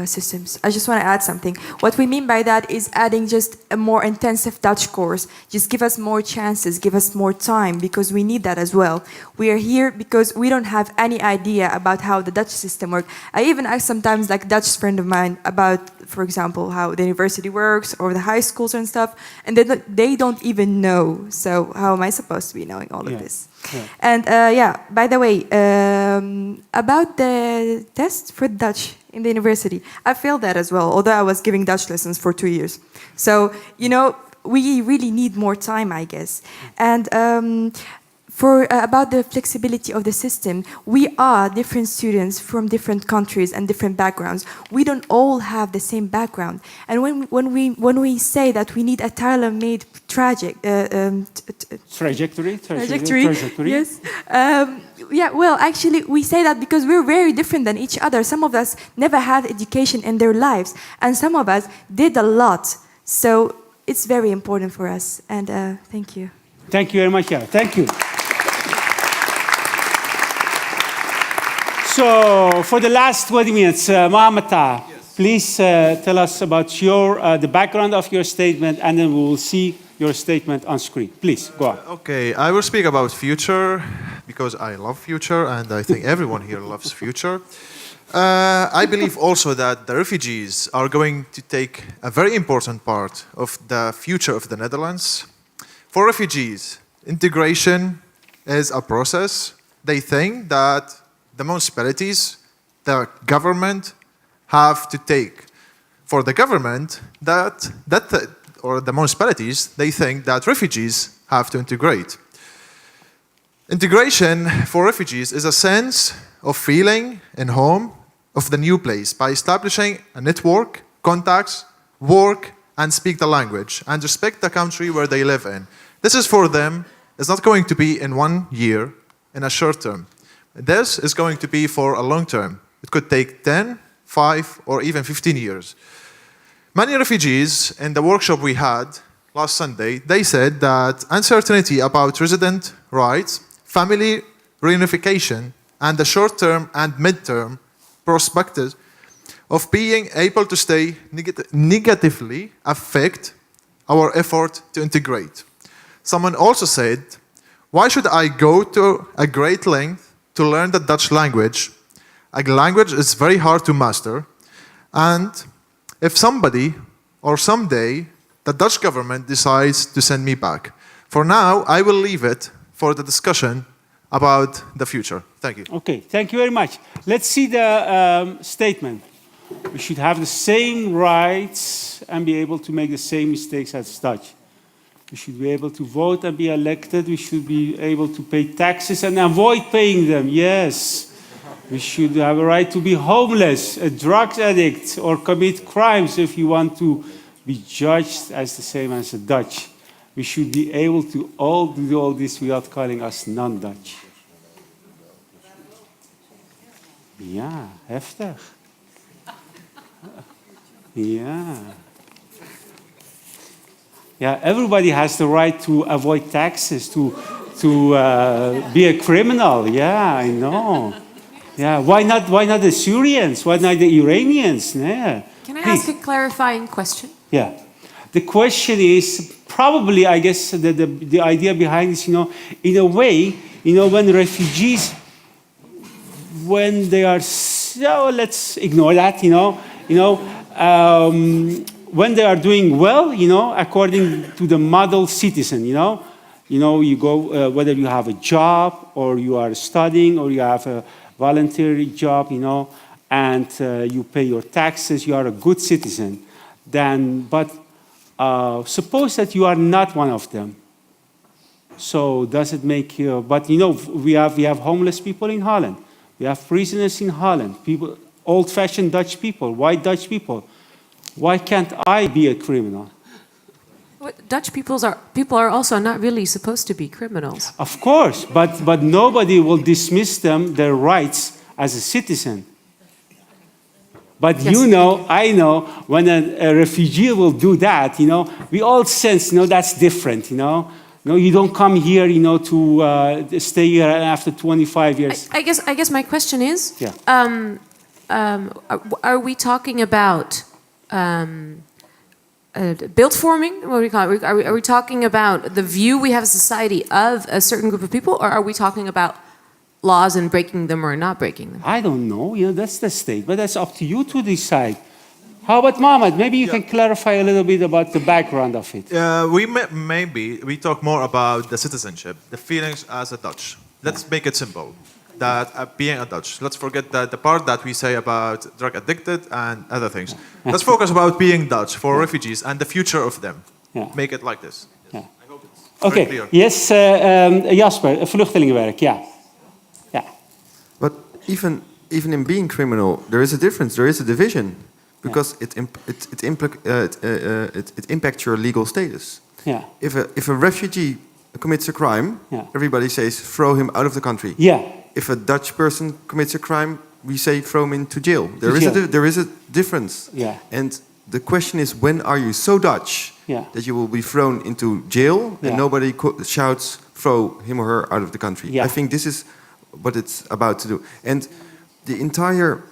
systems, I just want to add something. What we mean by that is adding just a more intensive Dutch course. Just give us more chances, give us more time, because we need that as well. We are here because we don't have any idea about how the Dutch system works. I even ask sometimes, like, a Dutch friend of mine about, for example, how the university works or the high schools and stuff, and they don't even know. So how am I supposed to be knowing all of this? Yeah. And by the way, about the test for Dutch in the university, I failed that as well, although I was giving Dutch lessons for 2 years. So, we really need more time, I guess. And about the flexibility of the system, we are different students from different countries and different backgrounds. We don't all have the same background. And when we say that we need a tailor-made trajectory, yes. Actually, we say that because we're very different than each other. Some of us never had education in their lives, and some of us did a lot. So it's very important for us. And thank you. Thank you very much, Yara. Thank you. So, for the last 20 minutes, Mohammed Taha, please tell us about the background of your statement, and then we will see your statement on screen. Please, go on. Okay, I will speak about future, because I love future, and I think everyone here loves future. I believe also that the refugees are going to take a very important part of the future of the Netherlands. For refugees, integration is a process. They think that the municipalities, the government, have to take. For the government, or the municipalities, they think that refugees have to integrate. Integration for refugees is a sense of feeling in home of the new place by establishing a network, contacts, work, and speak the language, and respect the country where they live in. This is for them. It's not going to be in 1 year, in a short term. This is going to be for a long term. It could take 10, 5, or even 15 years. Many refugees in the workshop we had last Sunday, they said that uncertainty about resident rights, family reunification, and the short-term and mid-term prospects of being able to stay negatively affect our effort to integrate. Someone also said, why should I go to a great length to learn the Dutch language? A language is very hard to master, and if somebody or someday the Dutch government decides to send me back. For now, I will leave it for the discussion about the future. Thank you. Okay, thank you very much. Let's see the statement We should have the same rights and be able to make the same mistakes as Dutch. We should be able to vote and be elected. We should be able to pay taxes and avoid paying them, yes. We should have a right to be homeless, a drug addict, or commit crimes if you want to be judged as the same as the Dutch. We should be able to all do all this without calling us non-Dutch. Ja, heftig. Yeah. Yeah, everybody has the right to avoid taxes, to be a criminal. Yeah, I know. Yeah, why not the Syrians? Why not the Iranians? Yeah. Can I Please. ask a clarifying question? Yeah. The question is probably, I guess, the idea behind this, in a way, when refugees, when they are, so let's ignore that, when they are doing well, according to the model citizen, you go, whether you have a job or you are studying or you have a voluntary job, and you pay your taxes, you are a good citizen. But suppose that you are not one of them. So does it make you? But we have homeless people in Holland. We have prisoners in Holland. People, old-fashioned Dutch people, white Dutch people. Why can't I be a criminal? Dutch people are also not really supposed to be criminals. Of course, but nobody will dismiss their rights as a citizen. But yes. I know, when a refugee will do that, we all sense, that's different, No, you don't come here, to stay here after 25 years. I guess my question is, Yeah. Are we talking about build forming? What do we call it? Are we talking about the view we have as a society of a certain group of people, or are we talking about laws and breaking them or not breaking them? I don't know. That's the state, but that's up to you to decide. How about Mohammed? Maybe you can clarify a little bit about the background of it. We talk more about the citizenship, the feelings as a Dutch. Let's make it simple. That being a Dutch. Let's forget the part that we say about drug addicted and other things. Let's focus about being Dutch for refugees and the future of them. Make it like this. Yeah. I hope it's very clear. Yes, Jasper, vluchtelingenwerk, yeah. But even in being criminal, there is a difference. There is a division, because it impacts your legal status. Yeah. If a refugee commits a crime, everybody says throw him out of the country. Yeah. If a Dutch person commits a crime, we say throw him into jail. There is a difference. Yeah. And the question is, when are you so Dutch that you will be thrown into jail and nobody shouts throw him or her out of the country? Yeah. I think this is what it's about to do. And the entire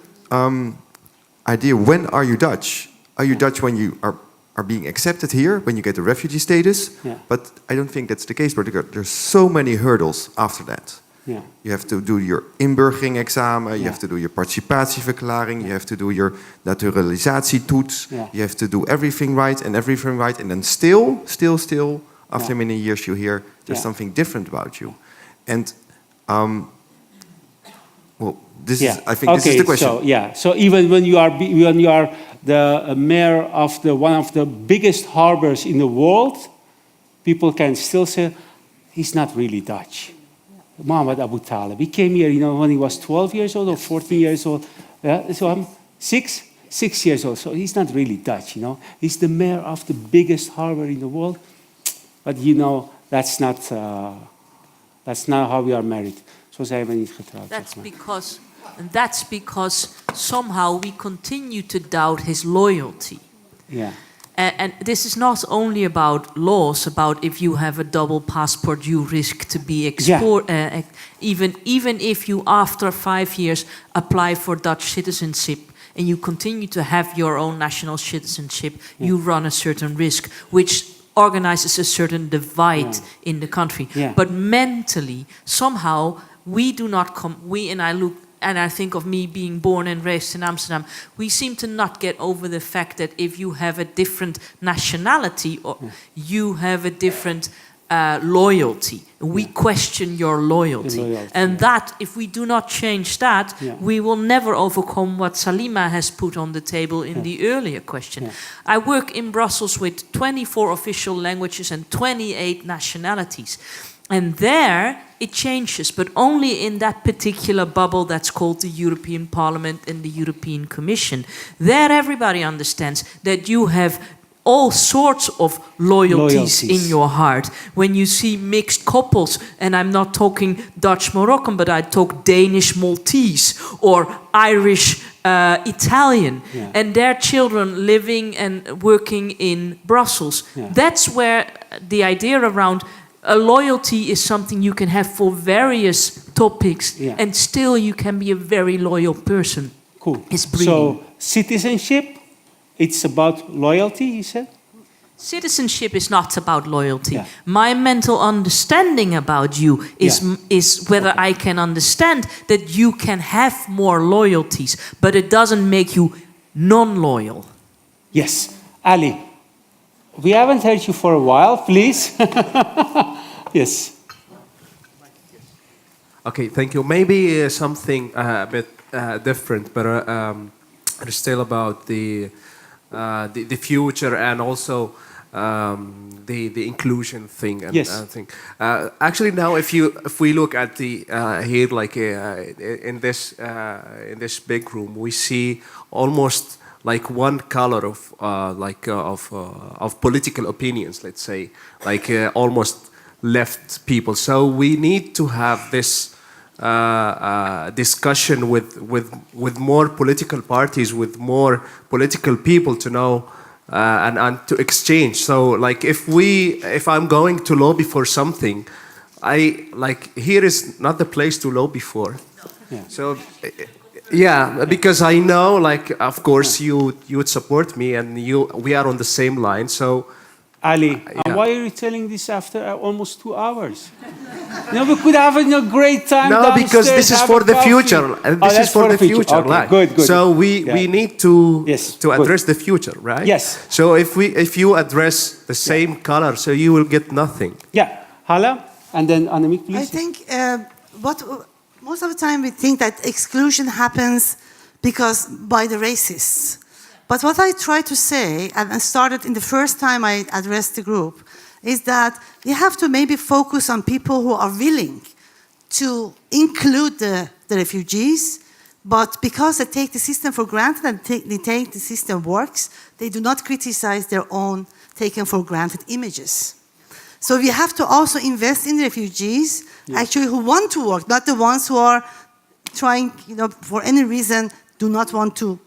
idea, when are you Dutch? Are you Dutch when you are being accepted here, when you get the refugee status? Yeah. But I don't think that's the case, because there's so many hurdles after that. Yeah. You have to do your inburgering examen, you have to do your participatieverklaring, you have to do your naturalisatietoets, you have to do everything right, and then still, after many years you hear there's something different about you. And, this is, I think this is the question. So even when you are the mayor of one of the biggest harbors in the world, people can still say, he's not really Dutch. Mohammed Abu Talib. He came here, when he was 12 years old or 14 years old. So I'm 6 years old. So he's not really Dutch, He's the mayor of the biggest harbor in the world. But that's not how we are married. Zo zijn we niet getrouwd. That's because somehow we continue to doubt his loyalty. Yeah. And this is not only about laws, about if you have a double passport, you risk to be exported. Even if you, after 5 years, apply for Dutch citizenship and you continue to have your own national citizenship, you run a certain risk, which organizes a certain divide in the country. But mentally, somehow, we do not come. And I think of me being born and raised in Amsterdam, we seem to not get over the fact that if you have a different nationality or you have a different loyalty. We question your loyalty. And that, if we do not change that, we will never overcome what Salima has put on the table in the earlier question. I work in Brussels with 24 official languages and 28 nationalities. And there it changes, but only in that particular bubble that's called the European Parliament and the European Commission. There everybody understands that you have all sorts of loyalties in your heart. When you see mixed couples, and I'm not talking Dutch-Moroccan, but I talk Danish-Maltese or Irish-Italian, and their children living and working in Brussels. That's where the idea around a loyalty is something you can have for various topics, and still you can be a very loyal person. Cool. So citizenship, it's about loyalty, you said? Citizenship is not about loyalty. My mental understanding about you is whether I can understand that you can have more loyalties, but it doesn't make you non-loyal. Yes. Ali, we haven't heard you for a while, please. Yes. Okay, thank you. Maybe something a bit different, but it's still about the future and also the inclusion thing. And, thing. Actually, now if we look at the here, like in this big room, we see almost like one color of of political opinions. Let's say like almost left people. So we need to have this discussion with more political parties, with more political people to know and to exchange. So like if I'm going to lobby for something, here is not the place to lobby for. So because I know, like, of course you would support me and we are on the same line. So Ali, why are you telling this after almost 2 hours? We could have a great time. No, because this is for the future. This is for the future. Okay, right? Good. So we need to address the future, right? Yes. So if you address the same color, so you will get nothing. Yeah. Hala, and then Annemiek, please. I think most of the time we think that exclusion happens because by the racists. But what I try to say, and I started in the first time I addressed the group, is that we have to maybe focus on people who are willing to include the refugees, but because they take the system for granted and they think the system works, they do not criticize their own taken for granted images. So we have to also invest in refugees, actually who want to work, not the ones who are trying, for any reason, do not want to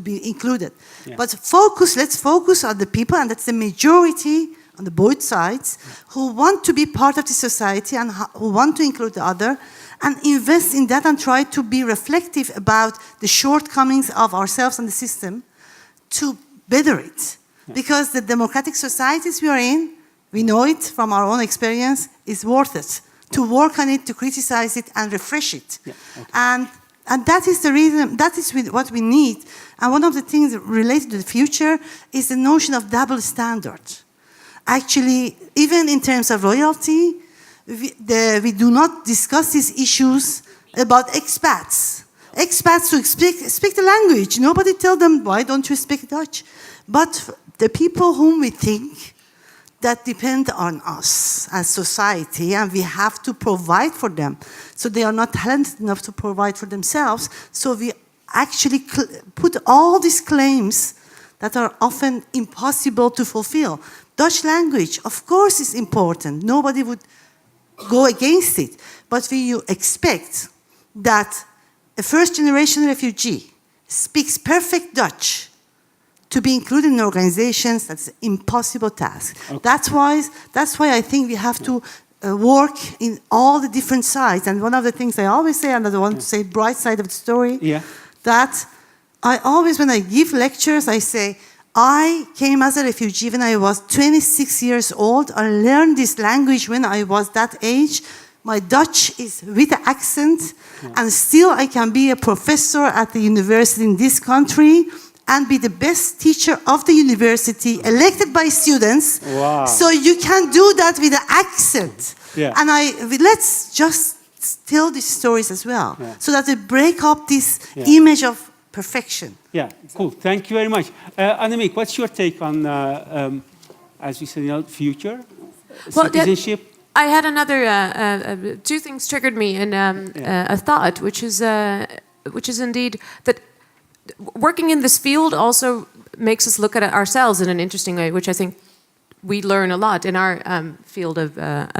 be included. But let's focus on the people, and that's the majority on the both sides, who want to be part of the society and who want to include the other, and invest in that and try to be reflective about the shortcomings of ourselves and the system to better it. Because the democratic societies we are in, we know it from our own experience, is worth it. To work on it, to criticize it, and refresh it. And that is the reason, that is what we need. And one of the things related to the future is the notion of double standard. Actually, even in terms of loyalty, we do not discuss these issues about expats. Expats who speak the language. Nobody tells them, why don't you speak Dutch? But the people whom we think that depend on us as society, and we have to provide for them. So they are not talented enough to provide for themselves. So we actually put all these claims that are often impossible to fulfill. Dutch language, of course, is important. Nobody would go against it. But you expect that a first-generation refugee speaks perfect Dutch to be included in organizations, that's an impossible task. Okay. That's why I think we have to work in all the different sides. And one of the things I always say, and I want to say bright side of the story, that I always, when I give lectures, I say, I came as a refugee when I was 26 years old. I learned this language when I was that age. My Dutch is with an accent, and still I can be a professor at the university in this country. and be the best teacher of the university, elected by students. Wow. So you can do that with an accent. Yeah. And let's just tell these stories as well, so that they break up this image of perfection. Yeah, cool. Thank you very much. Annemiek, what's your take on, as we said, future citizenship? I had another, two things triggered me in a thought, which is indeed that working in this field also makes us look at ourselves in an interesting way, which I think we learn a lot in our field of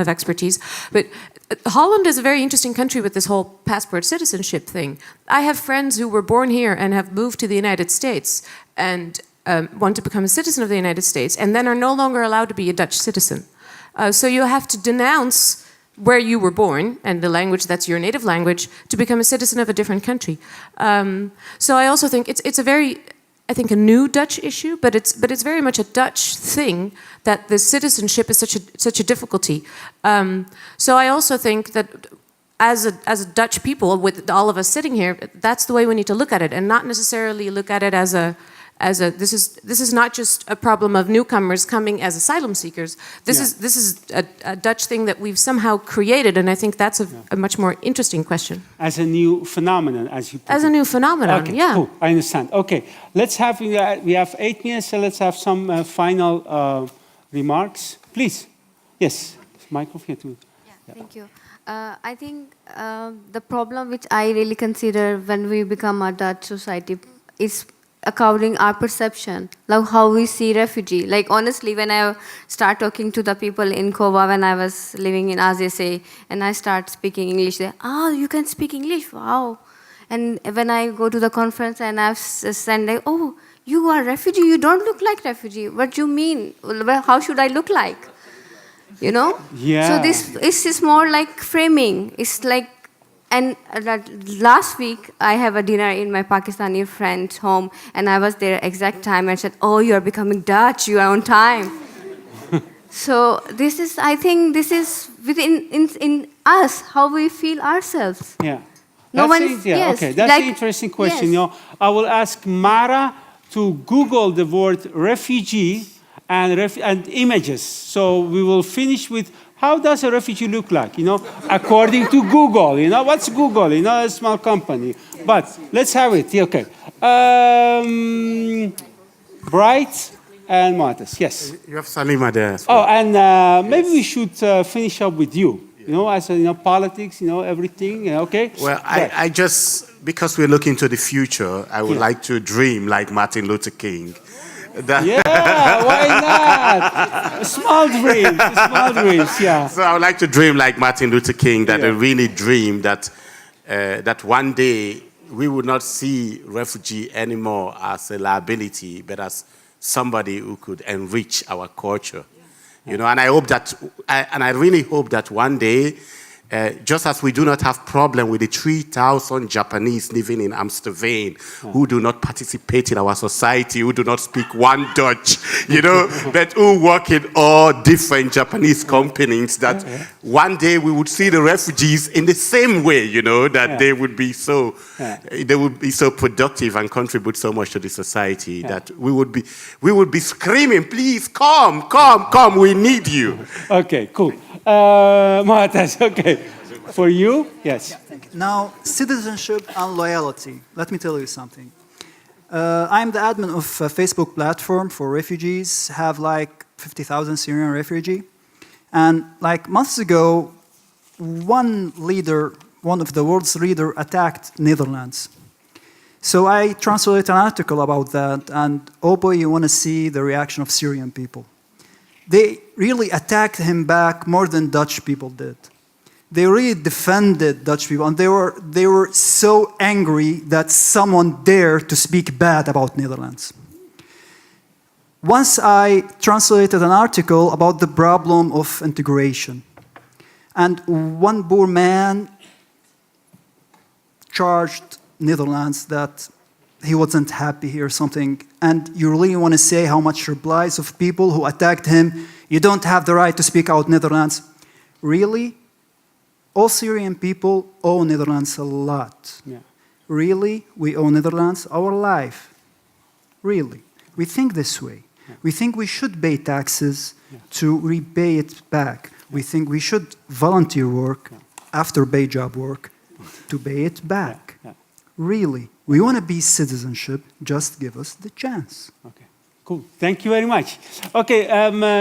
expertise. But Holland is a very interesting country with this whole passport citizenship thing. I have friends who were born here and have moved to the United States and want to become a citizen of the United States and then are no longer allowed to be a Dutch citizen. So you have to denounce where you were born and the language that's your native language to become a citizen of a different country. So I also think it's a very, I think, a new Dutch issue, but it's very much a Dutch thing that the citizenship is such a difficulty. So I also think that as a Dutch people, with all of us sitting here, that's the way we need to look at it, and not necessarily look at it as a this is not just a problem of newcomers coming as asylum seekers. This is a Dutch thing that we've somehow created, and I think that's a much more interesting question. As a new phenomenon, as you put as it. a new phenomenon. Okay, yeah. cool. I understand. Okay, let's have we have 8 minutes, so let's have some final remarks, please. Yes, microphone too. Yeah, thank you. I think the problem which I really consider when we become a Dutch society is according our perception, like how we see refugee. Like honestly, when I start talking to the people in Koba when I was living in AZC, and I start speaking English, they, you can speak English, wow. And when I go to the conference and I've said, like, oh, you are refugee, you don't look like refugee. What do you mean? Well, how should I look like? You know? Yeah. So this is more like framing. It's like, and last week I have a dinner in my Pakistani friend's home, and I was there exact time and said, oh, you are becoming Dutch, you are on time. So this is, I think this is within in us, how we feel ourselves. Yeah. No one, yes, okay, that's an interesting question. Yes. You know, I will ask Mara to Google the word refugee and images. So we will finish with how does a refugee look like? You know, according to Google. You know, what's Google? You know, a small company. But let's have it. Okay. Bright and Martis. Yes. You have Salima there as well. Oh, and maybe we should finish up with you. You know, as politics, everything. Okay. Well, I just, because we're looking to the future, I would like to dream like Martin Luther King. Yeah, why not? Small dreams, yeah. So I would like to dream like Martin Luther King, that I really dream that that one day we would not see refugee anymore as a liability, but as somebody who could enrich our culture. You know, and I hope that, and I really hope that one day, just as we do not have problem with the 3,000 Japanese living in Amsterdam who do not participate in our society, who do not speak one Dutch, you know, but who work in all different Japanese companies, that one day we would see the refugees in the same way, you know, that they would be so productive and contribute so much to the society that we would be screaming, please come, we need you. Okay, cool. Martas, okay. For you, yes. Yeah, now, citizenship and loyalty. Let me tell you something. I'm the admin of a Facebook platform for refugees, have like 50,000 Syrian refugees. And like months ago, one of the world's leaders attacked Netherlands. So I translated an article about that, and oh boy, you want to see the reaction of Syrian people. They really attacked him back more than Dutch people did. They really defended Dutch people, and they were so angry that someone dared to speak bad about Netherlands. Once I translated an article about the problem of integration, and one poor man charged Netherlands that he wasn't happy here or something, and you really want to say how much replies of people who attacked him, you don't have the right to speak out Netherlands. Really? All Syrian people owe Netherlands a lot. Yeah. Really? We owe Netherlands our life. really. We think this way. We think we should pay taxes to repay it back. We think we should volunteer work after pay job work to pay it back. Really, we want to be citizenship, just give us the chance. Okay, cool. Thank you very much. Okay,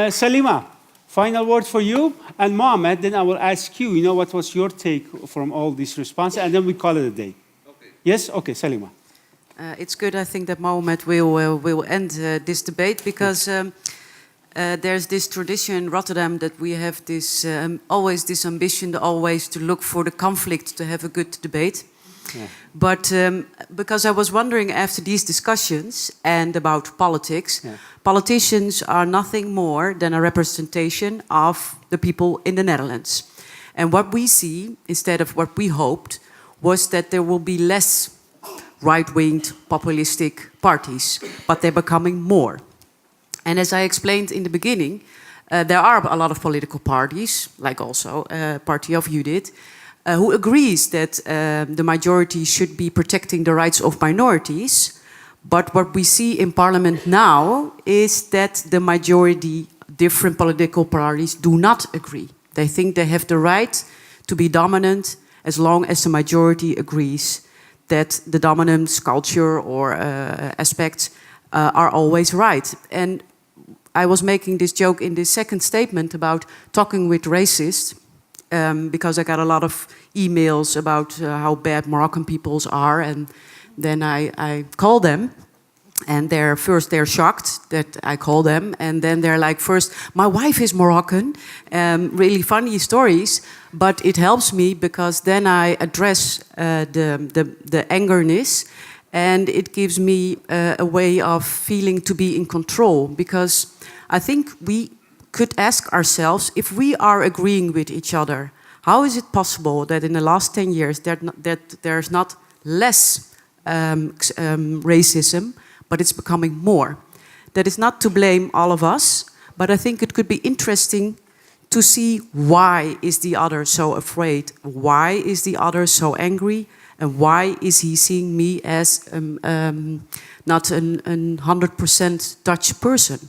Salima, final word for you. And Mohammed, then I will ask you, what was your take from all this response? And then we call it a day. Okay. Yes? Okay, Salima. It's good, I think, that Mohammed will end this debate because there's this tradition in Rotterdam that we have this always this ambition always to look for the conflict to have a good debate. Yeah. But because I was wondering after these discussions and about politics, politicians are nothing more than a representation of the people in the Netherlands. And what we see, instead of what we hoped, was that there will be less right-winged populistic parties, but they're becoming more. And as I explained in the beginning, there are a lot of political parties, like also party of Judith, who agrees that the majority should be protecting the rights of minorities. But what we see in parliament now is that the majority, different political parties, do not agree. They think they have the right to be dominant as long as the majority agrees that the dominance culture or aspects are always right. And I was making this joke in the second statement about talking with racists, because I got a lot of emails about how bad Moroccan peoples are, and then I call them, and they're shocked that I call them, and then they're like, first, my wife is Moroccan, really funny stories, but it helps me because then I address the angerness, and it gives me a way of feeling to be in control, because I think we could ask ourselves, if we are agreeing with each other, how is it possible that in the last 10 years that there's not less racism, but it's becoming more? That is not to blame all of us, but I think it could be interesting to see why is the other so afraid, why is the other so angry, and why is he seeing me as not a 100% Dutch person.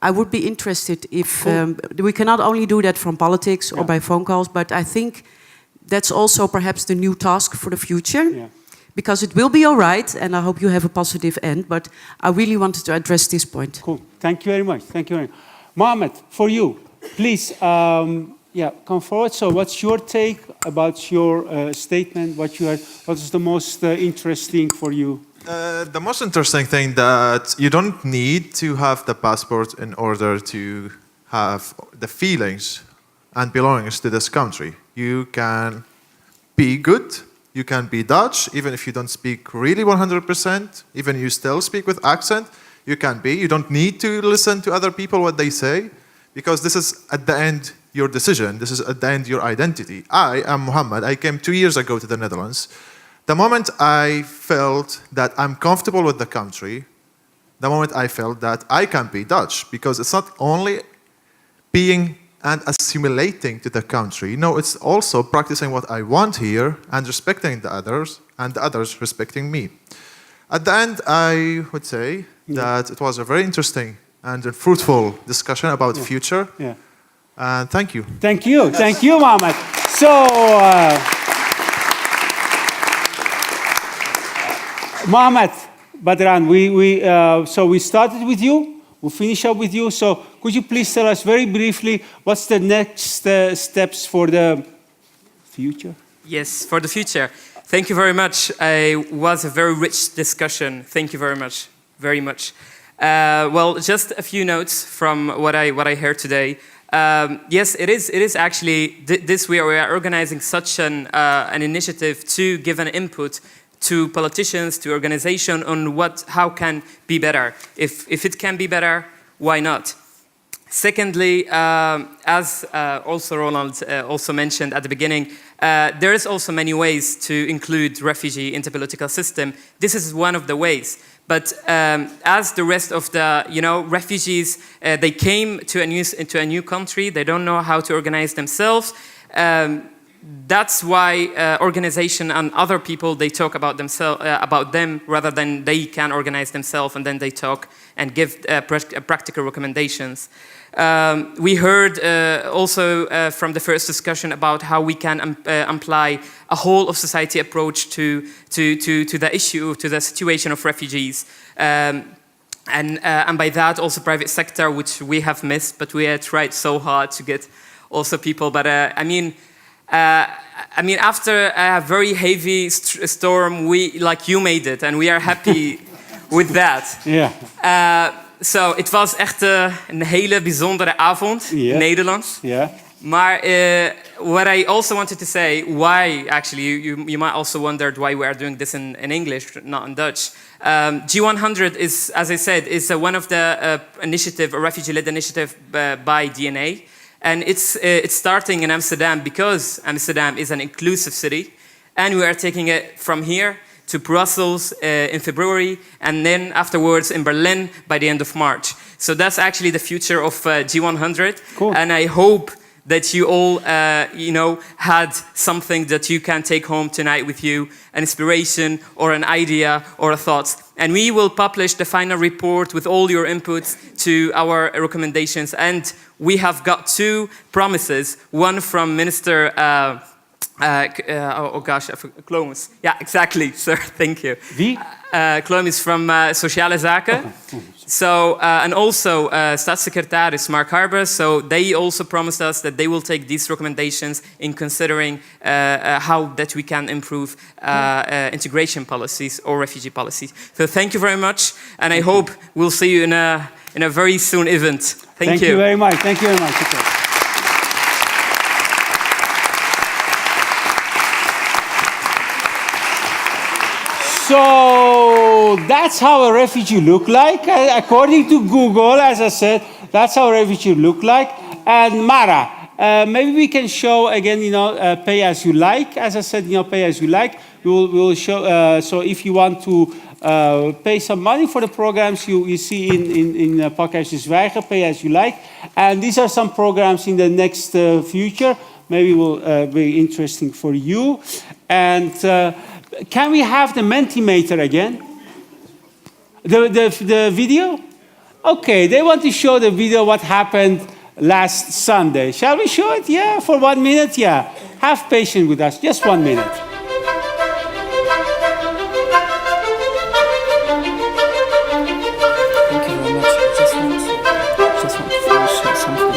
I would be interested if we cannot only do that from politics or by phone calls, but I think that's also perhaps the new task for the future, because it will be all right, and I hope you have a positive end, but I really wanted to address this point. Cool. Thank you very much. Thank you very much. Mohammed, for you, please, come forward. So what's your take about your statement? What is the most interesting for you? The most interesting thing that you don't need to have the passport in order to have the feelings and belongings to this country. You can be good, you can be Dutch, even if you don't speak really 100%, even you still speak with accent, you can be. You don't need to listen to other people what they say, because this is at the end your decision, this is at the end your identity. I am Mohammed, I came 2 years ago to the Netherlands. The moment I felt that I'm comfortable with the country, the moment I felt that I can be Dutch, because it's not only being and assimilating to the country, no, it's also practicing what I want here and respecting the others, and the others respecting me. At the end, I would say that it was a very interesting and a fruitful discussion about the future. And thank you. Thank you. Thank you, Mohammed. So, Mohammed Badran, so we started with you, we'll finish up with you. So could you please tell us very briefly what's the next steps for the future? Yes, for the future. Thank you very much. It was a very rich discussion. Thank you very much. Very much. Well, just a few notes from what I heard today. Yes, it is actually this we are organizing such an initiative to give an input to politicians, to organization on how can be better. If it can be better, why not? Secondly, as also Ronald also mentioned at the beginning, there is also many ways to include refugee into political system. This is one of the ways. But as the rest of the refugees, they came to into a new country. They don't know how to organize themselves. that's why organization and other people, they talk about themselves, about them, rather than they can organize themselves and then they talk and give practical recommendations. We heard also from the first discussion about how we can apply a whole of society approach to the issue, to the situation of refugees. And by that also private sector, which we have missed, but we had tried so hard to get also people. But I mean, after a very heavy storm, you made it, and we are happy with that. Yeah. So it was echt een hele bijzondere avond in Nederlands. Yeah. Maar what I also wanted to say, why actually, you might also wondered why we are doing this in English, not in Dutch. G100 is, as I said, is one of the initiative, a refugee-led initiative by DNA. And it's starting in Amsterdam because Amsterdam is an inclusive city. And we are taking it from here to Brussels in February, and then afterwards in Berlin by the end of March. So that's actually the future of G100. Cool. And I hope that you all, had something that you can take home tonight with you, an inspiration or an idea or a thought. And we will publish the final report with all your inputs to our recommendations. And we have got 2 promises, one from Minister Klomes. Yeah, exactly, sir. Thank you. Wie? Klomes from Sociale Zaken. So, and also Staatssecretaris Mark Harbers. So they also promised us that they will take these recommendations in considering how that we can improve integration policies or refugee policies. So thank you very much, and I hope we'll see you in a very soon event. Thank you. Thank you very much. Thank you very much. Okay. So that's how a refugee look like. According to Google, as I said, that's how a refugee look like. And Mara, maybe we can show again, pay as you like. As I said, pay as you like. We will show. So if you want to pay some money for the programs you see in Pakhuis de Zwijger, pay as you like. And these are some programs in the next future. Maybe will be interesting for you. And can we have the Mentimeter again? The video? Okay, they want to show the video what happened last Sunday. Shall we show it? Yeah, for 1 minute? Yeah. Have patience with us. Just 1 minute. Thank you very much. I just want to finish something.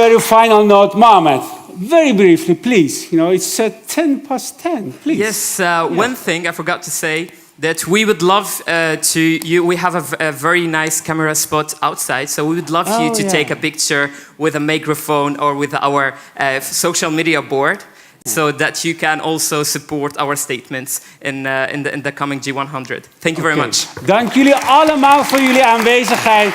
Very final note, Mohammed. Very briefly, please. It's 10:10. Please. Yes. One thing I forgot to say that we would love we have a very nice camera spot outside, so we would love you to take a picture with a microphone or with our social media board, so that you can also support our statements in the coming G100. Thank you very much. Dank jullie allemaal voor jullie aanwezigheid.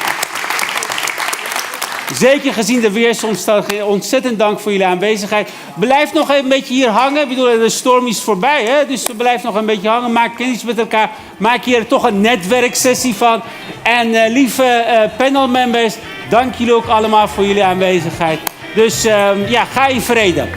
Zeker gezien de weersomstandigheden, ontzettend dank voor jullie aanwezigheid. Blijf nog een beetje hier hangen. Ik bedoel, de storm is voorbij, hè? Dus blijf nog een beetje hangen. Maak kennis met elkaar. Maak hier toch een netwerksessie van. En lieve panelmembers, dank jullie ook allemaal voor jullie aanwezigheid. Dus ga in vrede.